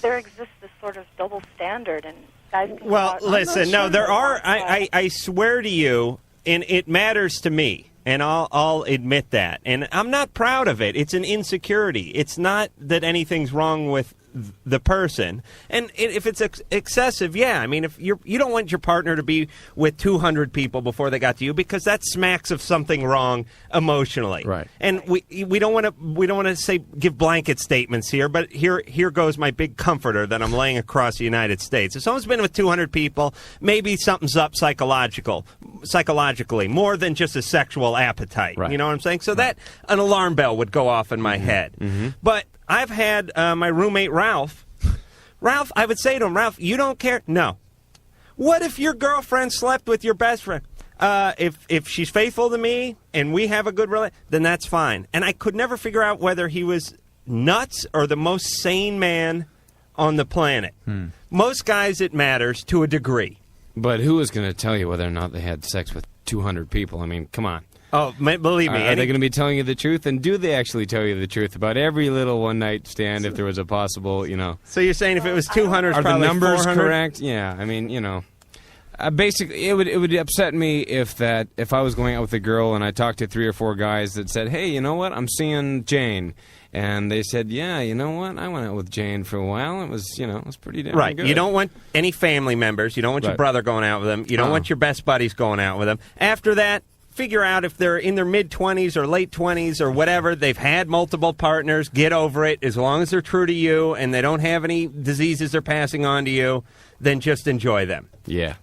there exists this sort of double standard, and guys can Well, go out, listen, no, there are. I swear to you, and it matters to me, and I'll admit that. And I'm not proud of it. It's an insecurity. It's not that anything's wrong with the person. And if it's excessive, yeah. I mean, if you don't want your partner to be with 200 people before they got to you, because that smacks of something wrong emotionally. Right. And we don't want to give blanket statements here, but here goes my big comforter that I'm laying across the United States. If someone's been with 200 people, maybe something's up psychologically, more than just a sexual appetite. Right. You know what I'm saying? So that an alarm bell would go off in my head. But I've had my roommate Ralph. Ralph, I would say to him, Ralph, you don't care? No. What if your girlfriend slept with your best friend? If she's faithful to me and we have a good relationship, then that's fine. And I could never figure out whether he was nuts or the most sane man on the planet. Most guys, it matters to a degree. But who is going to tell you whether or not they had sex with 200 people? I mean, come on. Oh, believe me. Are they going to be telling you the truth? And do they actually tell you the truth about every little one-night stand if there was a possible, So you're saying if it was 200, are the probably numbers 400? correct? Yeah, I mean, basically, it would upset me if I was going out with a girl and I talked to 3 or 4 guys that said, hey, you know what, I'm seeing Jane. And they said, yeah, you know what, I went out with Jane for a while. It was, it was pretty damn right. good. You don't want any family members. You don't want your brother going out with them. You don't want your best buddies going out with them. After that, figure out if they're in their mid-20s or late 20s or whatever. They've had multiple partners. Get over it. As long as they're true to you and they don't have any diseases they're passing on to you, then just enjoy them. Yeah.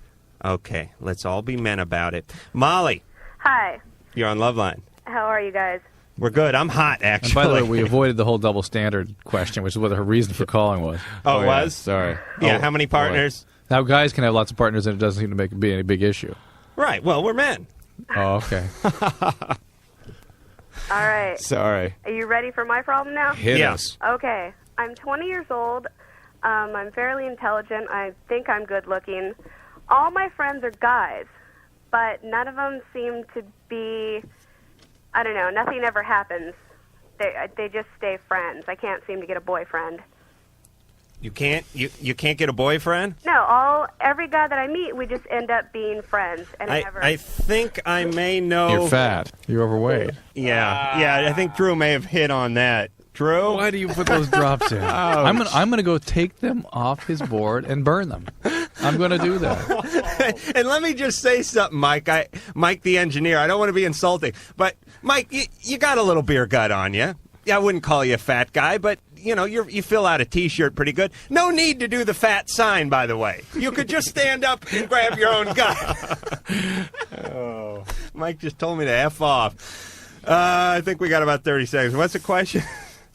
Okay. Let's all be men about it. Molly. Hi. You're on Loveline. How are you guys? We're good. I'm hot, actually. And by the way, we avoided the whole double standard question, which is what her reason for calling was. Oh, it was? Sorry. Yeah, how many partners? Boy. Now, guys can have lots of partners, and it doesn't seem to be any big issue. Right. Well, we're men. Oh, okay. All right. Sorry. Are you ready for my problem now? Hit us. Okay. I'm 20 years old. I'm fairly intelligent. I think I'm good looking. All my friends are guys, but none of them seem to be, I don't know, nothing ever happens. They just stay friends. I can't seem to get a boyfriend. You can't get a boyfriend? No, every guy that I meet, we just end up being friends, and I think I may know. You're fat. You're overweight. Yeah. I think Drew may have hit on that. Drew, why do you put those drops in? I'm gonna go take them off his board and burn them. I'm gonna do that. And let me just say something, Mike. Mike, the engineer. I don't want to be insulting, but Mike, you got a little beer gut on you. I wouldn't call you a fat guy, but you fill out a T-shirt pretty good. No need to do the fat sign, by the way. You could just stand up and grab your own gut. Oh, Mike just told me to F off. I think we got about 30 seconds. What's the question?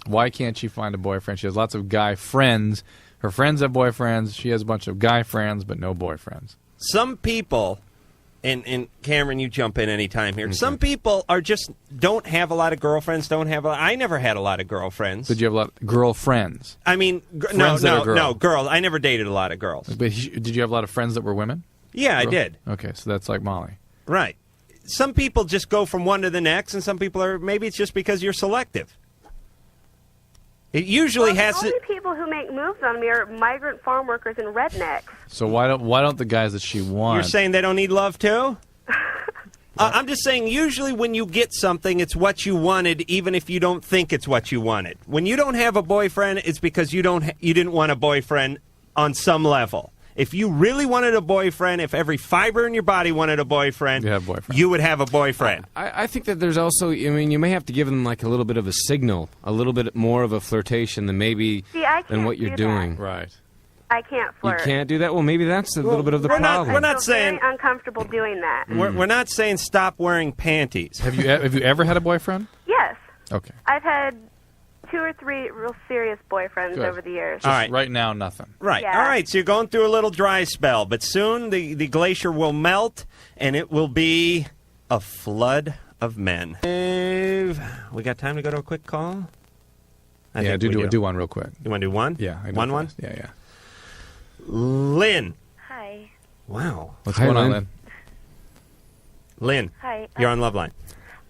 Why can't she find a boyfriend? She has lots of guy friends. Her friends have boyfriends. She has a bunch of guy friends, but no boyfriends. Some people, and Cameron, you jump in anytime here. Okay. Some people don't have a lot of girlfriends. I never had a lot of girlfriends. Did you have a lot of girlfriends? I mean, no, girls. I never dated a lot of girls. But did you have a lot of friends that were women? Yeah, I did. Okay, so that's like Molly. Right. Some people just go from one to the next, and some people maybe it's just because you're selective. It usually has the only people who make moves on me are migrant farm workers and rednecks. So why don't the guys that she wants? You're saying they don't need love too? I'm just saying usually when you get something, it's what you wanted, even if you don't think it's what you wanted. When you don't have a boyfriend, it's because you didn't want a boyfriend on some level. If you really wanted a boyfriend, if every fiber in your body wanted a boyfriend, you would have a boyfriend. I think that there's also, you may have to give them like a little bit of a signal, a little bit more of a flirtation than than what you're doing. Right. I can't flirt. You can't do that? Well, maybe that's a little bit of the problem. We're not saying very uncomfortable doing that. We're not saying stop wearing panties. Have you ever had a boyfriend? Yes. Okay. I've had 2 or 3 real serious boyfriends over the years. All right. Right now, nothing. Right. Yeah. All right. So you're going through a little dry spell, but soon the glacier will melt, and it will be a flood of men. We got time to go to a quick call? Do one real quick. You want to do one? Yeah. One? Yeah. Lynn. Hi. Wow. What's going on, Lynn? Lynn. Hi. You're on Loveline.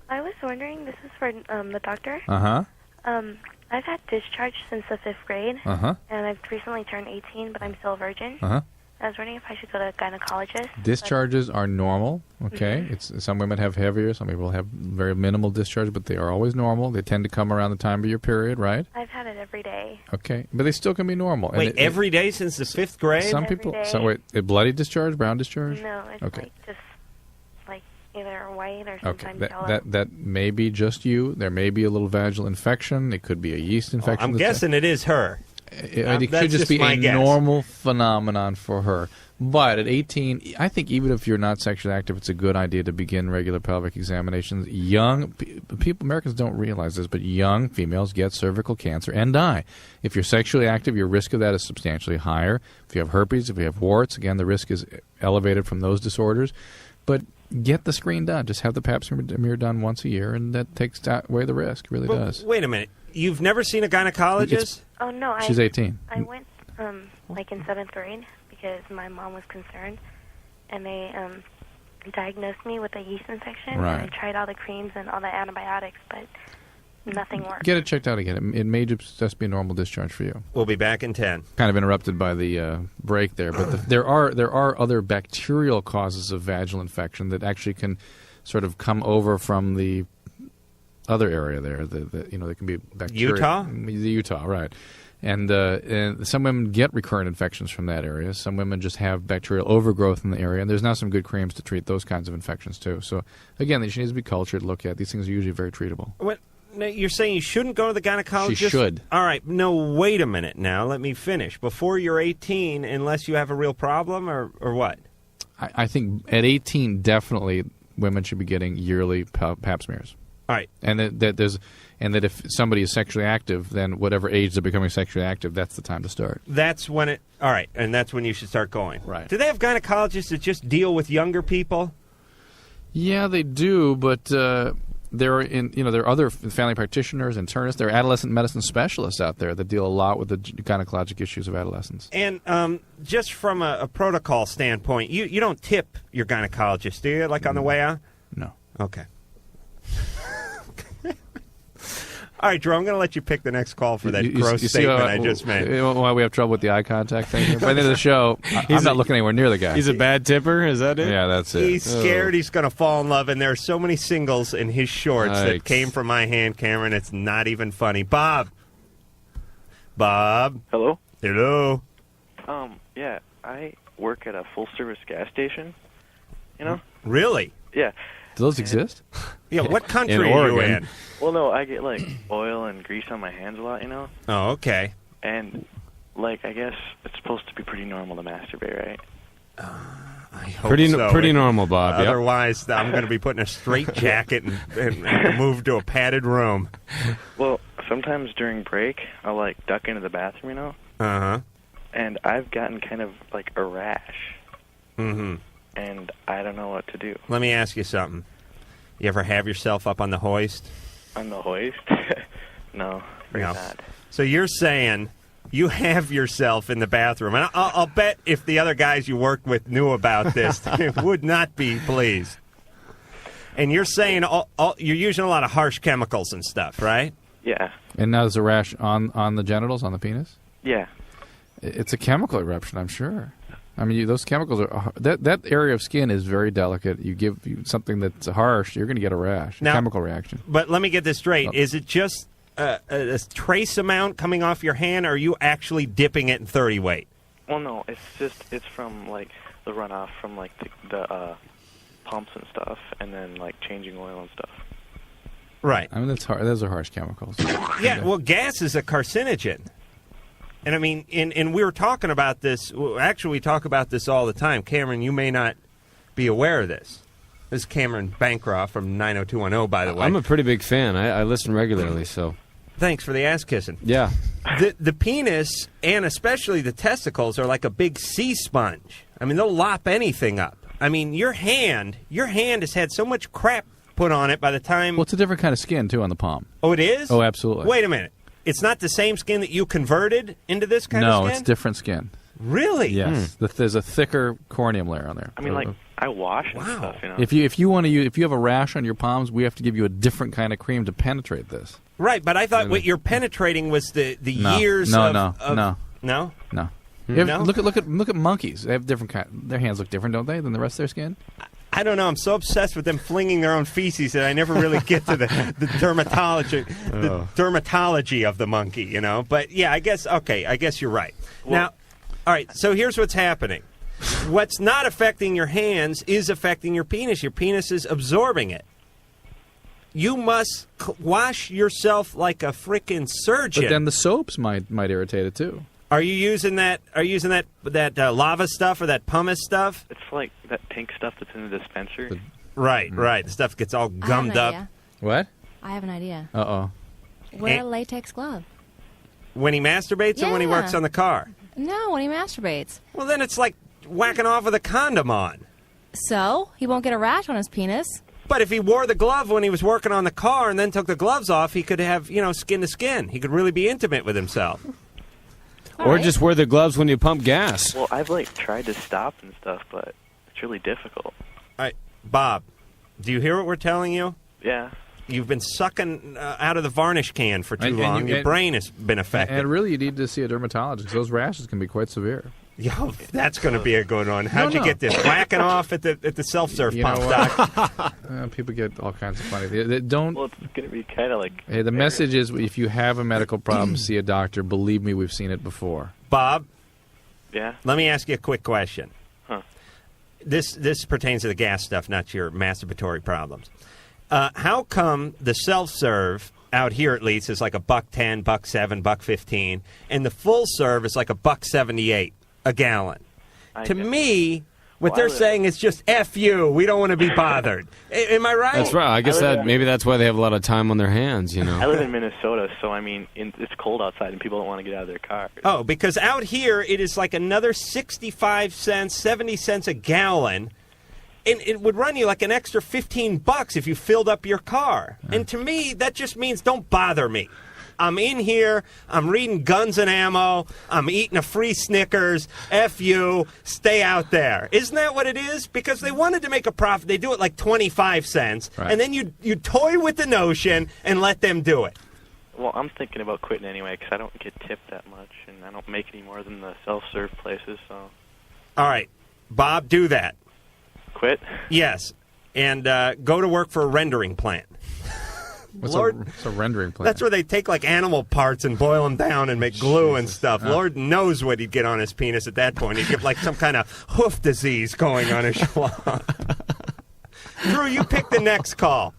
I was wondering, this is for the doctor. Uh-huh. I've had discharge since the 5th grade, Uh-huh. and I've recently turned 18, but I'm still a virgin. Uh-huh. I was wondering if I should go to a gynecologist. Discharges are normal, okay? Some women have heavier, some people have very minimal discharge, but they are always normal. They tend to come around the time of your period, right? I've had it every day. Okay, but they still can be normal. Wait, every day since the 5th grade? Some Every people. day. So wait, a bloody discharge, brown discharge? No, it's Okay. just like either white or Okay, sometimes yellow. that may be just you. There may be a little vaginal infection. It could be a yeast infection. I'm guessing it is her. It That's could just be my a guess. normal phenomenon for her. But at 18, I think even if you're not sexually active, it's a good idea to begin regular pelvic examinations. Young people, Americans don't realize this, but young females get cervical cancer and die. If you're sexually active, your risk of that is substantially higher. If you have herpes, if you have warts, again, the risk is elevated from those disorders. But get the screen done. Just have the pap smear done once a year, and that takes away the risk. It really does. Wait a minute. You've never seen a gynecologist? Oh, no. She's 18. I went, like, in 7th grade because my mom was concerned, and they diagnosed me with a yeast infection. Right. And I tried all the creams and all the antibiotics, but nothing worked. Get it checked out again. It may just be a normal discharge for you. We'll be back in 10. Kind of interrupted by the break there, but there are other bacterial causes of vaginal infection that actually can sort of come over from the other area there. There can be bacteria. Utah, right. And some women get recurrent infections from that area. Some women just have bacterial overgrowth in the area, and there's now some good creams to treat those kinds of infections too. So again, these needs to be cultured, looked at. These things are usually very treatable. What? Now, you're saying you shouldn't go to the gynecologist? She should. All right. No, wait a minute now. Let me finish. Before you're 18, unless you have a real problem, or what? I think at 18, definitely women should be getting yearly pap smears. All right. And that if somebody is sexually active, then whatever age they're becoming sexually active, that's the time to start. That's when it. All right, and that's when you should start going. Right. Do they have gynecologists that just deal with younger people? Yeah, they do, but there are other family practitioners, internists. There are adolescent medicine specialists out there that deal a lot with the gynecologic issues of adolescents. And just from a protocol standpoint, you don't tip your gynecologist, do you? Like on the way out? No. Okay. All right, Drew, I'm going to let you pick the next call for that gross statement I just made. Why we have trouble with the eye contact thing? By the end of the show, I'm not looking anywhere near the guy. He's a bad tipper? Is that it? Yeah, that's it. He's scared he's going to fall in love, and there are so many singles in his shorts that came from my hand, Cameron. It's not even funny. Bob. Hello? Hello. Yeah, I work at a full-service gas station, you know? Really? Yeah. Do those exist? Yeah, what country In are you Oregon. in? Well, no, I get, like, oil and grease on my hands a lot, you know? Oh, okay. And, like, I guess it's supposed to be pretty normal to masturbate, right? I hope Pretty so. pretty normal, Bob. Yep. Otherwise, I'm going to be put in a straight jacket and moved to a padded room. Well, sometimes during break, I'll, like, duck into the bathroom, you know? Uh-huh. And I've gotten kind of, like, a rash. Mm-hmm. And I don't know what to do. Let me ask you something. You ever have yourself up on the hoist? On the hoist? No, No. not. So you're saying you have yourself in the bathroom. And I'll bet if the other guys you worked with knew about this, they would not be pleased. And you're saying you're using a lot of harsh chemicals and stuff, right? Yeah. And now there's a rash on the genitals, on the penis? Yeah. It's a chemical eruption, I'm sure. I mean, those chemicals are that area of skin is very delicate. You give something that's harsh, you're going to get a rash, a chemical reaction. But let me get this straight: is it just a trace amount coming off your hand, or are you actually dipping it in 30 weight? Well, no, it's from like the runoff from like the pumps and stuff, and then like changing oil and stuff. Right. I mean, those are harsh chemicals. Yeah. Well, gas is a carcinogen. And I mean, and we were talking about this. Actually, we talk about this all the time. Cameron, you may not be aware of this. This is Cameron Bancroft from 90210, by the way. I'm a pretty big fan. I listen regularly, so. Thanks for the ass kissing. Yeah. The penis, and especially the testicles, are like a big sea sponge. I mean, they'll lop anything up. I mean, your hand has had so much crap put on it by the time... Well, it's a different kind of skin, too, on the palm. Oh, it is? Oh, absolutely. Wait a minute. It's not the same skin that you converted into this kind of skin? No, it's different skin. Really? Yes. There's a thicker corneum layer on there. I mean, like, I wash and stuff, you know. If you want to use, if you have a rash on your palms, we have to give you a different kind of cream to penetrate this. Right, but I thought what you're penetrating was the No. years No, of... no, of no. No? No. No? Look at monkeys. They have different their hands look different, don't they, than the rest of their skin? I don't know. I'm so obsessed with them flinging their own feces that I never really get to the dermatology of the monkey, you know. But yeah, I guess you're right. Now, all right. So here's what's happening. What's not affecting your hands is affecting your penis. Your penis is absorbing it. You must wash yourself like a frickin' surgeon. But then the soaps might irritate it too. Are you using that? Are you using that lava stuff or that pumice stuff? It's like that pink stuff that's in the dispenser. Right. The stuff gets all gummed up. Idea. What? I have an idea. Uh-oh. Wear a latex glove. When he masturbates or when he works on the car? No, when he masturbates. Well, then it's like whacking off with a condom on. So? He won't get a rash on his penis. But if he wore the glove when he was working on the car and then took the gloves off, he could have, skin to skin. He could really be intimate with himself. Or just wear the gloves when you pump gas. Well, I've tried to stop and stuff, but it's really difficult. All right, Bob, do you hear what we're telling you? Yeah. You've been sucking out of the varnish can for too long. Your brain has been affected. And really, you need to see a dermatologist. Those rashes can be quite severe. Yo, that's going to be a good one. How'd you get this? Whacking off at the self-serve pump, Doc? People get all kinds of funny. They don't. Well, it's going to be kind of like. Hey, the message is: if you have a medical problem, see a doctor. Believe me, we've seen it before. Bob. Yeah. Let me ask you a quick question. Huh. This pertains to the gas stuff, not your masturbatory problems. How come the self-serve out here at least is like $1.10, $1.07, $1.15, and the full serve is like $1.78 a gallon? To me, what they're saying is just F you. We don't want to be bothered. Am I right? That's right. I guess maybe that's why they have a lot of time on their hands, you know. I live in Minnesota, so I mean, it's cold outside and people don't want to get out of their cars. Oh, because out here it is like another 65 cents, 70 cents a gallon. And it would run you like an extra $15 if you filled up your car. And to me, that just means don't bother me. I'm in here, I'm reading Guns and Ammo, I'm eating a free Snickers, F you, stay out there. Isn't that what it is? Because they wanted to make a profit. They do it like 25 cents, and then you toy with the notion and let them do it. Well, I'm thinking about quitting anyway because I don't get tipped that much, and I don't make any more than the self-serve places, so... All right, Bob, do that. Quit? Yes, and go to work for a rendering plant. What's a rendering plant? That's where they take like animal parts and boil them down and make glue and stuff. Lord knows what he'd get on his penis at that point. He'd get like some kind of hoof disease going on his schlong. Drew, you pick the next call.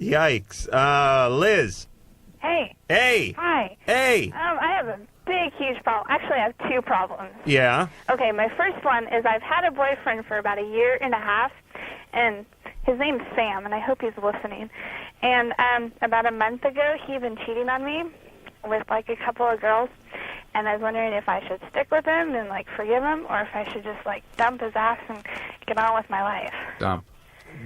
Yikes. Liz. Hey. Hey. Hi. Hey. I have a big, huge problem. Actually, I have two problems. Yeah. Okay, my first one is I've had a boyfriend for about a year and a half, and his name's Sam, and I hope he's listening. And about a month ago, he'd been cheating on me with, like, a couple of girls, and I was wondering if I should stick with him and, like, forgive him, or if I should just, like, dump his ass and get on with my life.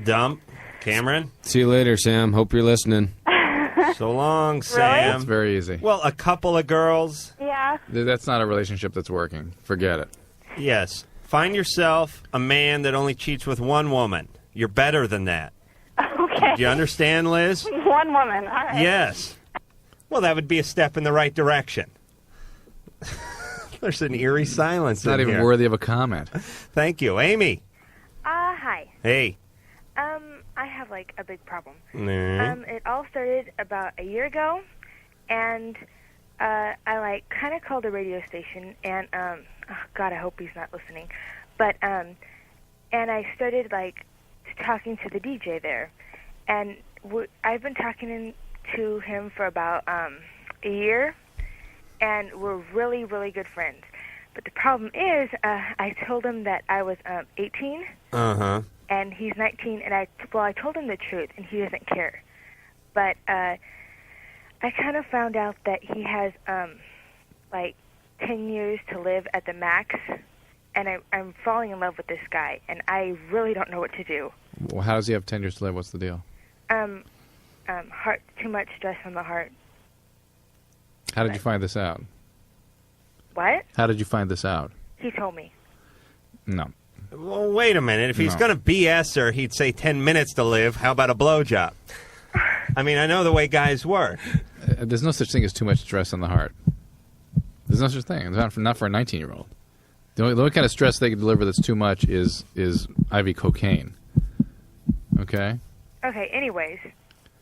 Dump. Cameron? See you later, Sam. Hope you're listening. So long, Sam. Really? It's very easy. Well, a couple of girls. Yeah. That's not a relationship that's working. Forget it. Yes. Find yourself a man that only cheats with one woman. You're better than that. Okay. Do you understand, Liz? One woman. All right. Yes. Well, that would be a step in the right direction. There's an eerie silence. It's not even here. worthy of a comment. Thank you. Amy. Hi. Hey. I have, like, a big problem. Mm. It all started about a year ago, and I, like, kind of called a radio station, and, oh, God, I hope he's not listening. But, and I started, like, talking to the DJ there. And I've been talking to him for about a year, and we're really, really good friends. But the problem is, I told him that I was 18. Uh-huh. And he's 19, and I told him the truth, and he doesn't care. But I kind of found out that he has, like, 10 years to live at the max, and I'm falling in love with this guy, and I really don't know what to do. Well, how does he have 10 years to live? What's the deal? Heart, too much stress on the heart. How did you find this out? What? How did you find this out? He told me. No. Well, wait a minute. If he's No. going to BS her, he'd say 10 minutes to live. How about a blowjob? I mean, I know the way guys work. There's no such thing as too much stress on the heart. There's no such thing. It's not for a 19-year-old. The only kind of stress they can deliver that's too much is IV cocaine. Okay? Okay, anyways.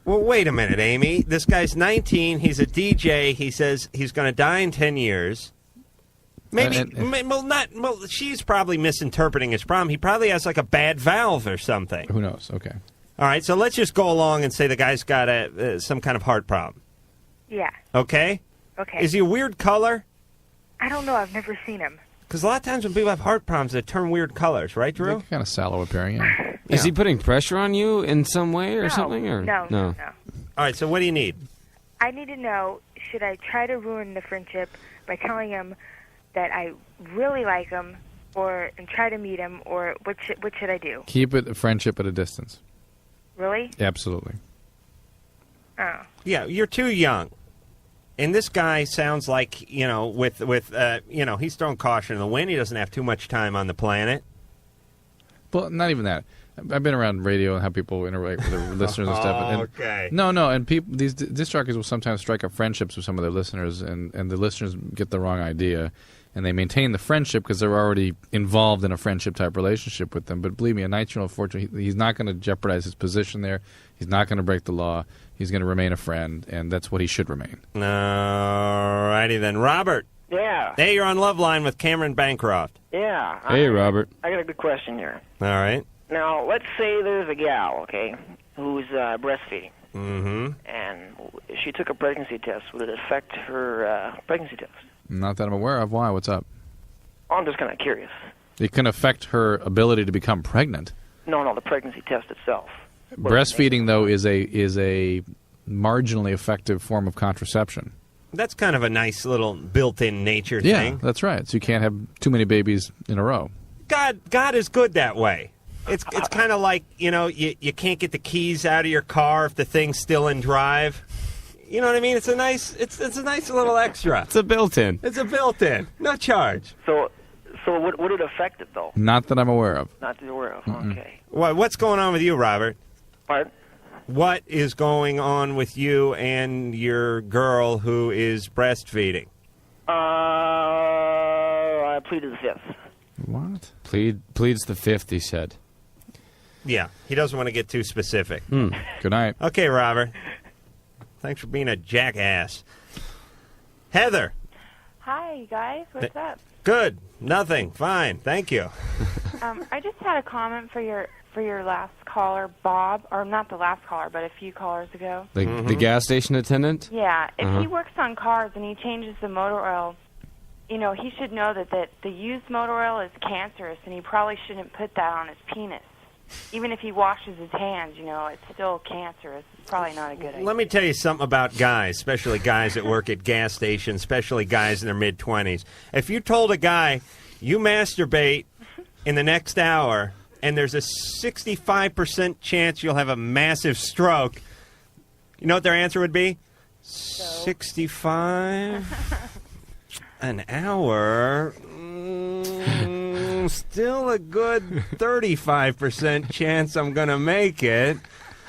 Well, wait a minute, Amy. This guy's 19. He's a DJ. He says he's going to die in 10 years. Maybe, well, she's probably misinterpreting his problem. He probably has like a bad valve or something. Who knows? Okay. All right, so let's just go along and say the guy's got some kind of heart problem. Yeah. Okay? Okay. Is he a weird color? I don't know. I've never seen him. Because a lot of times when people have heart problems, they turn weird colors, right, Drew? Kind of sallow appearing, yeah. Is he putting pressure on you in some way or something? Or No. All right, so what do you need? I need to know, should I try to ruin the friendship by telling him that I really like him and try to meet him, or what should I do? Keep it a friendship at a distance. Really? Absolutely. Oh. Yeah, you're too young. And this guy sounds like, he's throwing caution in the wind. He doesn't have too much time on the planet. Well, not even that. I've been around radio and how people interact with their listeners and stuff. And, okay. No, and these disc jockeys will sometimes strike up friendships with some of their listeners, and the listeners get the wrong idea, and they maintain the friendship because they're already involved in a friendship-type relationship with them. But believe me, a 19-year-old, fortunately, he's not going to jeopardize his position there. He's not going to break the law. He's going to remain a friend, and that's what he should remain. All righty then. Robert. Yeah. Hey, you're on Loveline with Cameron Bancroft. Yeah. Hey, Robert. I got a good question here. All right. Now, let's say there's a gal, okay, who's breastfeeding. Mm-hmm. And she took a pregnancy test. Would it affect her pregnancy test? Not that I'm aware of. Why? What's up? Oh, I'm just kind of curious. It can affect her ability to become pregnant. No, the pregnancy test itself. Breastfeeding, though, is a marginally effective form of contraception. That's kind of a nice little built-in nature thing. Yeah, that's right. So you can't have too many babies in a row. God is good that way. It's kind of like, you can't get the keys out of your car if the thing's still in drive. You know what I mean? It's a nice little extra. It's a built-in. It's a built-in. No charge. So would it affect it, though? Not that I'm aware of. Not that you're aware of. Mm-mm. Okay. What's going on with you, Robert? Pardon? What is going on with you and your girl who is breastfeeding? I pleaded the fifth. What? Pleads the fifth, he said. Yeah, he doesn't want to get too specific. Good night. Okay, Robert. Thanks for being a jackass. Heather. Hi, you guys. What's up? Good. Nothing. Fine. Thank you. I just had a comment for your last caller, Bob, or not the last caller, but a few callers ago. The gas station attendant? Yeah, if he works on cars and he changes the motor oil, he should know that the used motor oil is cancerous, and he probably shouldn't put that on his penis. Even if he washes his hands, it's still cancerous. It's probably not a good idea. Let me tell you something about guys, especially guys that work at gas stations, especially guys in their mid-20s. If you told a guy, you masturbate in the next hour, and there's a 65% chance you'll have a massive stroke, you know what their answer would be? 65? An hour? Still a good 35% chance I'm going to make it.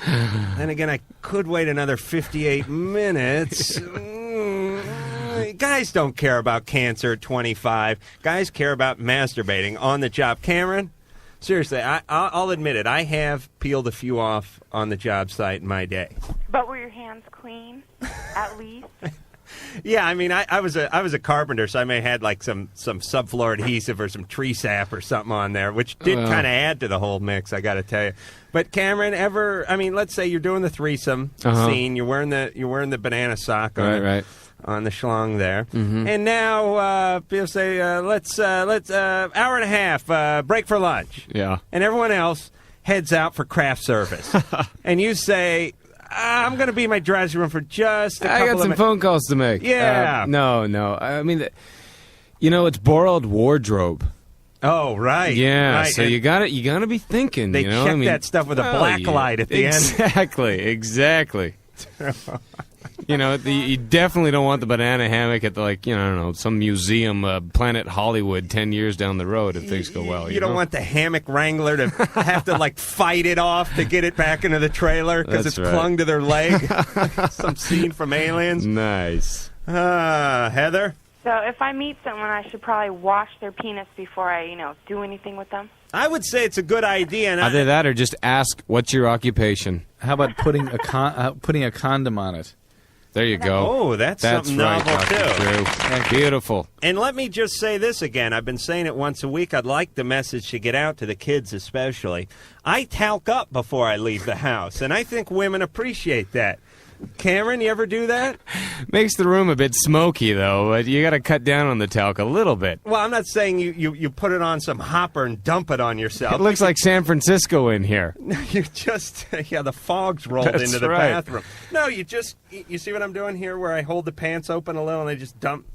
Then again, I could wait another 58 minutes. Guys don't care about cancer at 25. Guys care about masturbating on the job. Cameron, seriously, I'll admit it. I have peeled a few off on the job site in my day. But were your hands clean, at least? Yeah, I mean, I was a carpenter, so I may have had like some subfloor adhesive or some tree sap or something on there, which did kind of add to the whole mix, I got to tell you. But Cameron, let's say you're doing the threesome scene, you're wearing the banana sock on the schlong there, and now people say let's hour and a half break for lunch, and everyone else heads out for craft service, and you say, I'm going to be in my dressing room for just a couple of minutes. I got some phone calls to make. Yeah. No. I mean, it's borrowed wardrobe. Oh, right. Yeah, right. so you got to be thinking. They check that stuff with a black light at the end. Exactly. You definitely don't want the banana hammock at I don't know, some museum, Planet Hollywood, 10 years down the road if things go well. You don't want the hammock wrangler to have to fight it off to get it back into the trailer because it's clung to their leg. Some scene from Aliens. Nice. Heather? So if I meet someone, I should probably wash their penis before I, do anything with them? I would say it's a good idea. And either that or just ask, what's your occupation? How about putting a condom on it? There you go. Oh, that's something novel, Dr. Drew. Beautiful. And let me just say this again. I've been saying it once a week. I'd like the message to get out to the kids especially. I talc up before I leave the house, and I think women appreciate that. Cameron, you ever do that? Makes the room a bit smoky, though. But you got to cut down on the talc a little bit. Well, I'm not saying you put it on some hopper and dump it on yourself. It looks like San Francisco in here. You just, the fog's rolled into the bathroom. No, you see what I'm doing here where I hold the pants open a little and I just dump.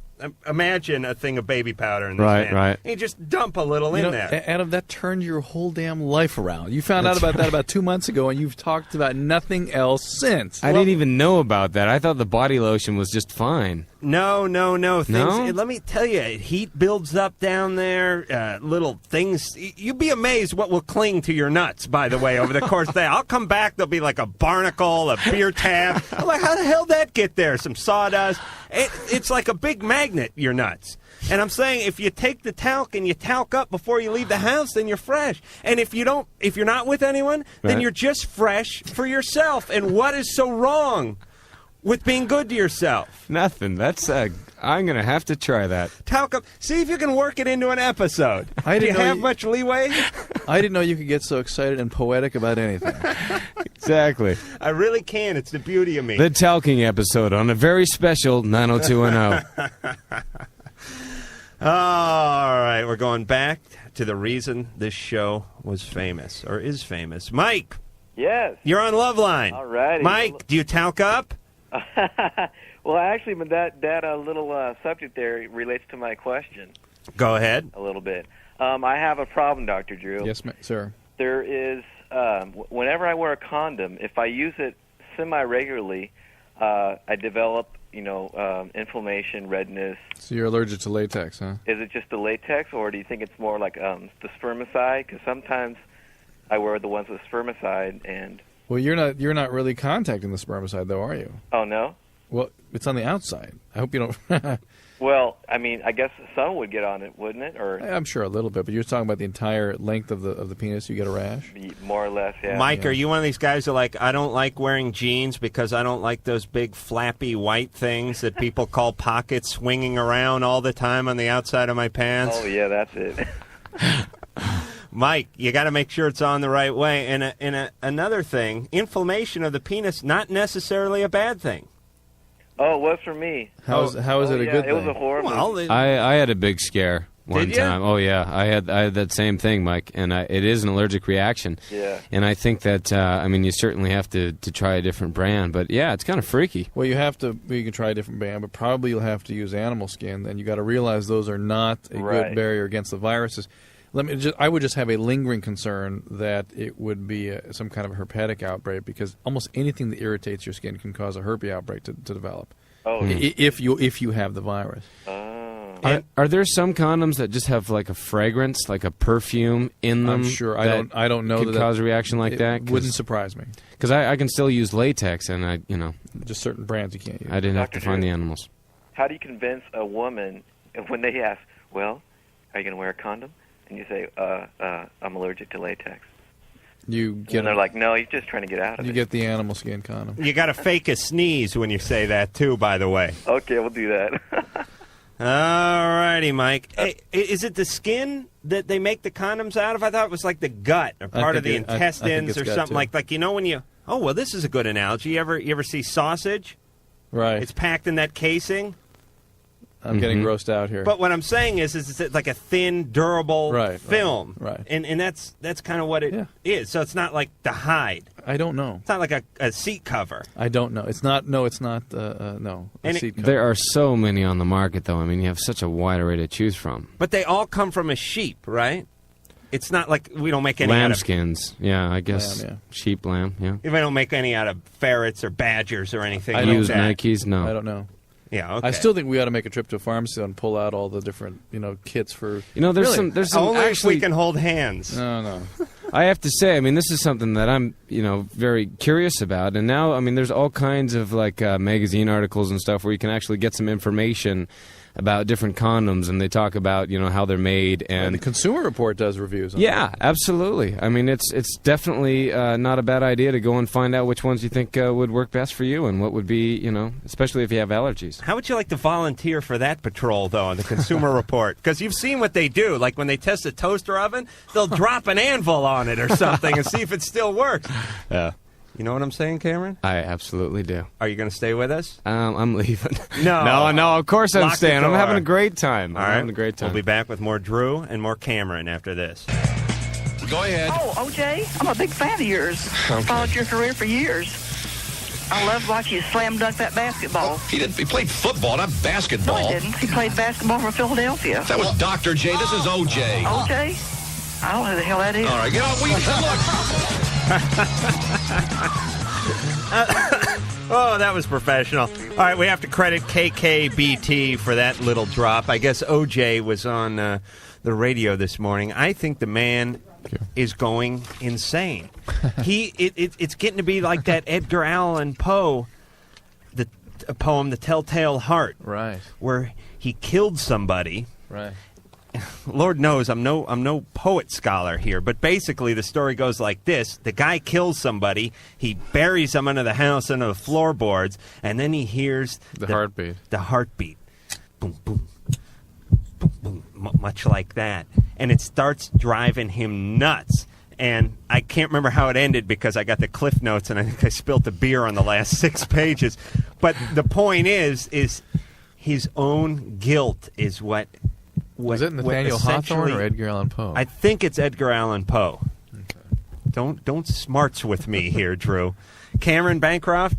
Imagine a thing of baby powder in this pan. Right. And you just dump a little in there. Adam, that turned your whole damn life around. You found out about that about 2 months ago, and you've talked about nothing else since. I didn't even know about that. I thought the body lotion was just fine. No. Let me tell you, heat builds up down there. Little things. You'd be amazed what will cling to your nuts, by the way, over the course of the day. I'll come back, there'll be like a barnacle, a beer tab. I'm like, how the hell did that get there? Some sawdust. It's like a big magnet, your nuts. And I'm saying if you take the talc and you talc up before you leave the house, then you're fresh. And if you're not with anyone, then you're just fresh for yourself. And what is so wrong with being good to yourself? Nothing. That's I'm going to have to try that. Talc up. See if you can work it into an episode. Do you have much leeway? I didn't know you could get so excited and poetic about anything. Exactly. I really can. It's the beauty of me. The talking episode on a very special 90210. All right. We're going back to the reason this show was famous or is famous. Mike. Yes. You're on Loveline. All righty. Mike, do you talc up? Well, actually, that little subject there relates to my question. Go ahead. A little bit. I have a problem, Dr. Drew. Yes, sir. There is, whenever I wear a condom, if I use it semi-regularly, I develop, inflammation, redness. So you're allergic to latex, huh? Is it just the latex, or do you think it's more like the spermicide? Because sometimes I wear the ones with spermicide, and... Well, you're not really contacting the spermicide, though, are you? Oh, no? Well, it's on the outside. I hope you don't... Well, I mean, I guess some would get on it, wouldn't it? Or I'm sure a little bit, but you're talking about the entire length of the penis. You get a rash. More or less, yeah. Mike, are you one of these guys who I don't like wearing jeans because I don't like those big flappy white things that people call pockets swinging around all the time on the outside of my pants? Oh yeah, that's it. Mike, you got to make sure it's on the right way. And another thing, inflammation of the penis, not necessarily a bad thing. Oh, it was for me. How is it a good thing? It was a horrible. Well, I had a big scare one Did ya? time. Oh yeah, I had that same thing, Mike, and it is an allergic reaction. Yeah. And I think that you certainly have to try a different brand, but yeah, it's kind of freaky. Well, you can try a different brand, but probably you'll have to use animal skin, and you got to realize those are not a good barrier against the viruses. I would just have a lingering concern that it would be some kind of a herpetic outbreak, because almost anything that irritates your skin can cause a herpes outbreak to develop. Oh, if you have the virus. Are there some condoms that just have like a fragrance, like a perfume in them? I'm sure. I don't know could that cause a reaction like that. Wouldn't surprise me. Because I can still use latex, and just certain brands you can't use. I didn't have to find the animals. How do you convince a woman when they ask, "Well, are you going to wear a condom?" And you say, I'm allergic to latex. And they're like, no, he's just trying to get out of it. You get the animal skin condom. You got to fake a sneeze when you say that, too, by the way. Okay, we'll do that. All righty, Mike. Hey, is it the skin that they make the condoms out of? I thought it was like the gut or part of the intestines or something like when you... Oh, well, this is a good analogy. You ever see sausage? Right. It's packed in that casing. I'm getting grossed out here. But what I'm saying is it's like a thin, durable film. Right. And that's kind of what it is. So it's not like the hide. I don't know. It's not like a seat cover. I don't know. It's not. No, it's not. No. A seat cover. There are so many on the market, though. I mean, you have such a wide array to choose from. But they all come from a sheep, right? It's not like we don't make any out of Lambskins. Yeah, I guess sheep, lamb. Yeah. If I don't make any out of ferrets or badgers or anything. I use Nikes. No, I don't know. Yeah, okay. I still think we ought to make a trip to a farm sale and pull out all the different, kits for. There's some. Only actually, if we can hold hands. No. I have to say, this is something that I'm, very curious about. And now, there's all kinds of magazine articles and stuff where you can actually get some information about different condoms, and they talk about how they're made. And the Consumer Report does reviews on that. Absolutely. It's definitely not a bad idea to go and find out which ones you think would work best for you and what would be, especially if you have allergies. How would you like to volunteer for that patrol, though, on the Consumer Report? Because you've seen what they do. Like when they test a toaster oven, they'll drop an anvil on it or something and see if it still works. Yeah. You know what I'm saying, Cameron? I absolutely do. Are you going to stay with us? I'm leaving. No. No, of course I'm Lock staying. the I'm door. having a great time. All I'm right. having a great time. We'll be back with more Drew and more Cameron after this. Go ahead. Oh, OJ, I'm a big fan of yours. Okay. Followed your career for years. I loved watching you slam dunk that basketball. He played football, not basketball. No, he didn't. He played basketball for Philadelphia. That was Dr. J. This is OJ. OJ? I don't know who the hell that is. All right, get on. Oh, that was professional. All right, we have to credit KKBT for that little drop. I guess OJ was on the radio this morning. I think the man is going insane. It's getting to be like that Edgar Allan Poe poem, The Telltale Heart. Right. Where he killed somebody. Right. Lord knows I'm no poet scholar here, but basically the story goes like this. The guy kills somebody, he buries them under the house, under the floorboards, and then he hears the heartbeat. The heartbeat. Boom, boom, boom, boom, much like that. And it starts driving him nuts. And I can't remember how it ended because I got the Cliff Notes and I think I spilled the beer on the last 6 pages. But the point is his own guilt is what... Was it Nathaniel Hawthorne or Edgar Allan Poe? I think it's Edgar Allan Poe. Okay. Don't smarts with me here, Drew. Cameron Bancroft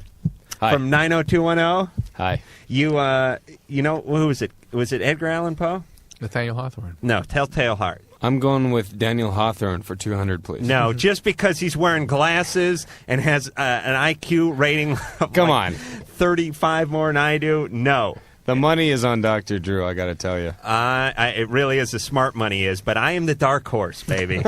from 90210. Hi. You who was it? Was it Edgar Allan Poe? Nathaniel Hawthorne. No, Telltale Heart. I'm going with Daniel Hawthorne for 200, please. No, just because he's wearing glasses and has an IQ rating of Come on. 35 more than I do. No. The money is on Dr. Drew, I got to tell you. It really is. The smart money is, but I am the dark horse, baby.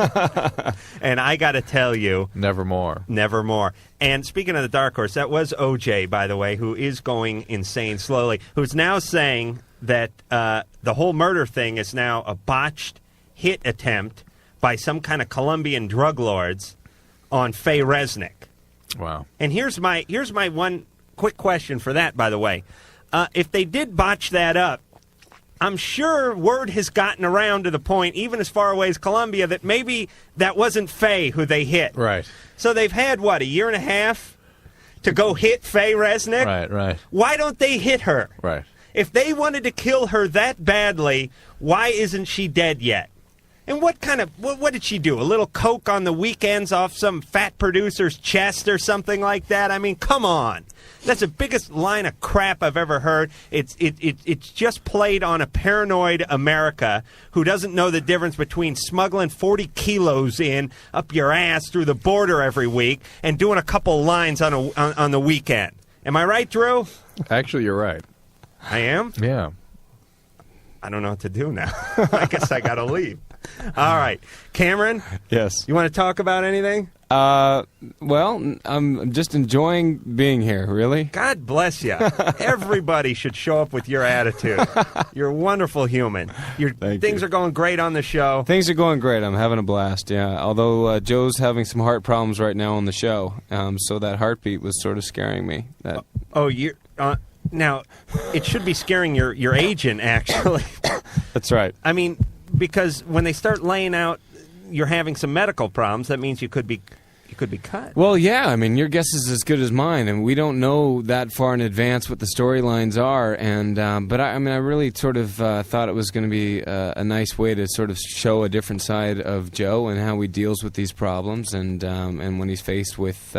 And I got to tell you... Nevermore. Nevermore. And speaking of the dark horse, that was OJ, by the way, who is going insane slowly, who's now saying that the whole murder thing is now a botched hit attempt by some kind of Colombian drug lords on Faye Resnick. Wow. And here's my one quick question for that, by the way. If they did botch that up, I'm sure word has gotten around to the point, even as far away as Colombia, that maybe that wasn't Faye who they hit. Right. So they've had, a year and a half to go hit Faye Resnick? Right. Why don't they hit her? Right. If they wanted to kill her that badly, why isn't she dead yet? And what did she do? A little coke on the weekends off some fat producer's chest or something like that? I mean, come on. That's the biggest line of crap I've ever heard. It's just played on a paranoid America who doesn't know the difference between smuggling 40 kilos in up your ass through the border every week and doing a couple lines on the weekend. Am I right, Drew? Actually, you're right. I am? Yeah. I don't know what to do now. I guess I got to leave. All right. Cameron? Yes. You want to talk about anything? Well, I'm just enjoying being here, really. God bless you. Everybody should show up with your attitude. You're a wonderful human. Things are going great on the show. Things are going great. I'm having a blast, yeah. Although Joe's having some heart problems right now on the show, so that heartbeat was sort of scaring me. You're... now, it should be scaring your agent, actually. That's right. I mean... Because when they start laying out you're having some medical problems, that means you could be cut. Well, yeah. I mean, your guess is as good as mine, and we don't know that far in advance what the storylines are. And but I really sort of thought it was going to be a nice way to sort of show a different side of Joe and how he deals with these problems, and when he's faced with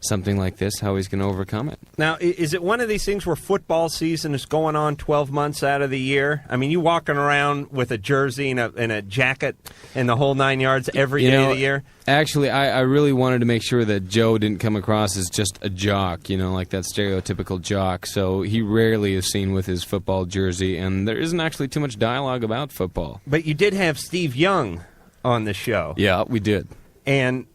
something like this, how he's going to overcome it. Now, is it one of these things where football season is going on 12 months out of the year? I mean, you walking around with a jersey and a jacket and the whole 9 yards every day of the year? Actually, I really wanted to make sure that Joe didn't come across as just a jock, like that stereotypical jock. So he rarely is seen with his football jersey, and there isn't actually too much dialogue about football. But you did have Steve Young on the show. Yeah, we did. And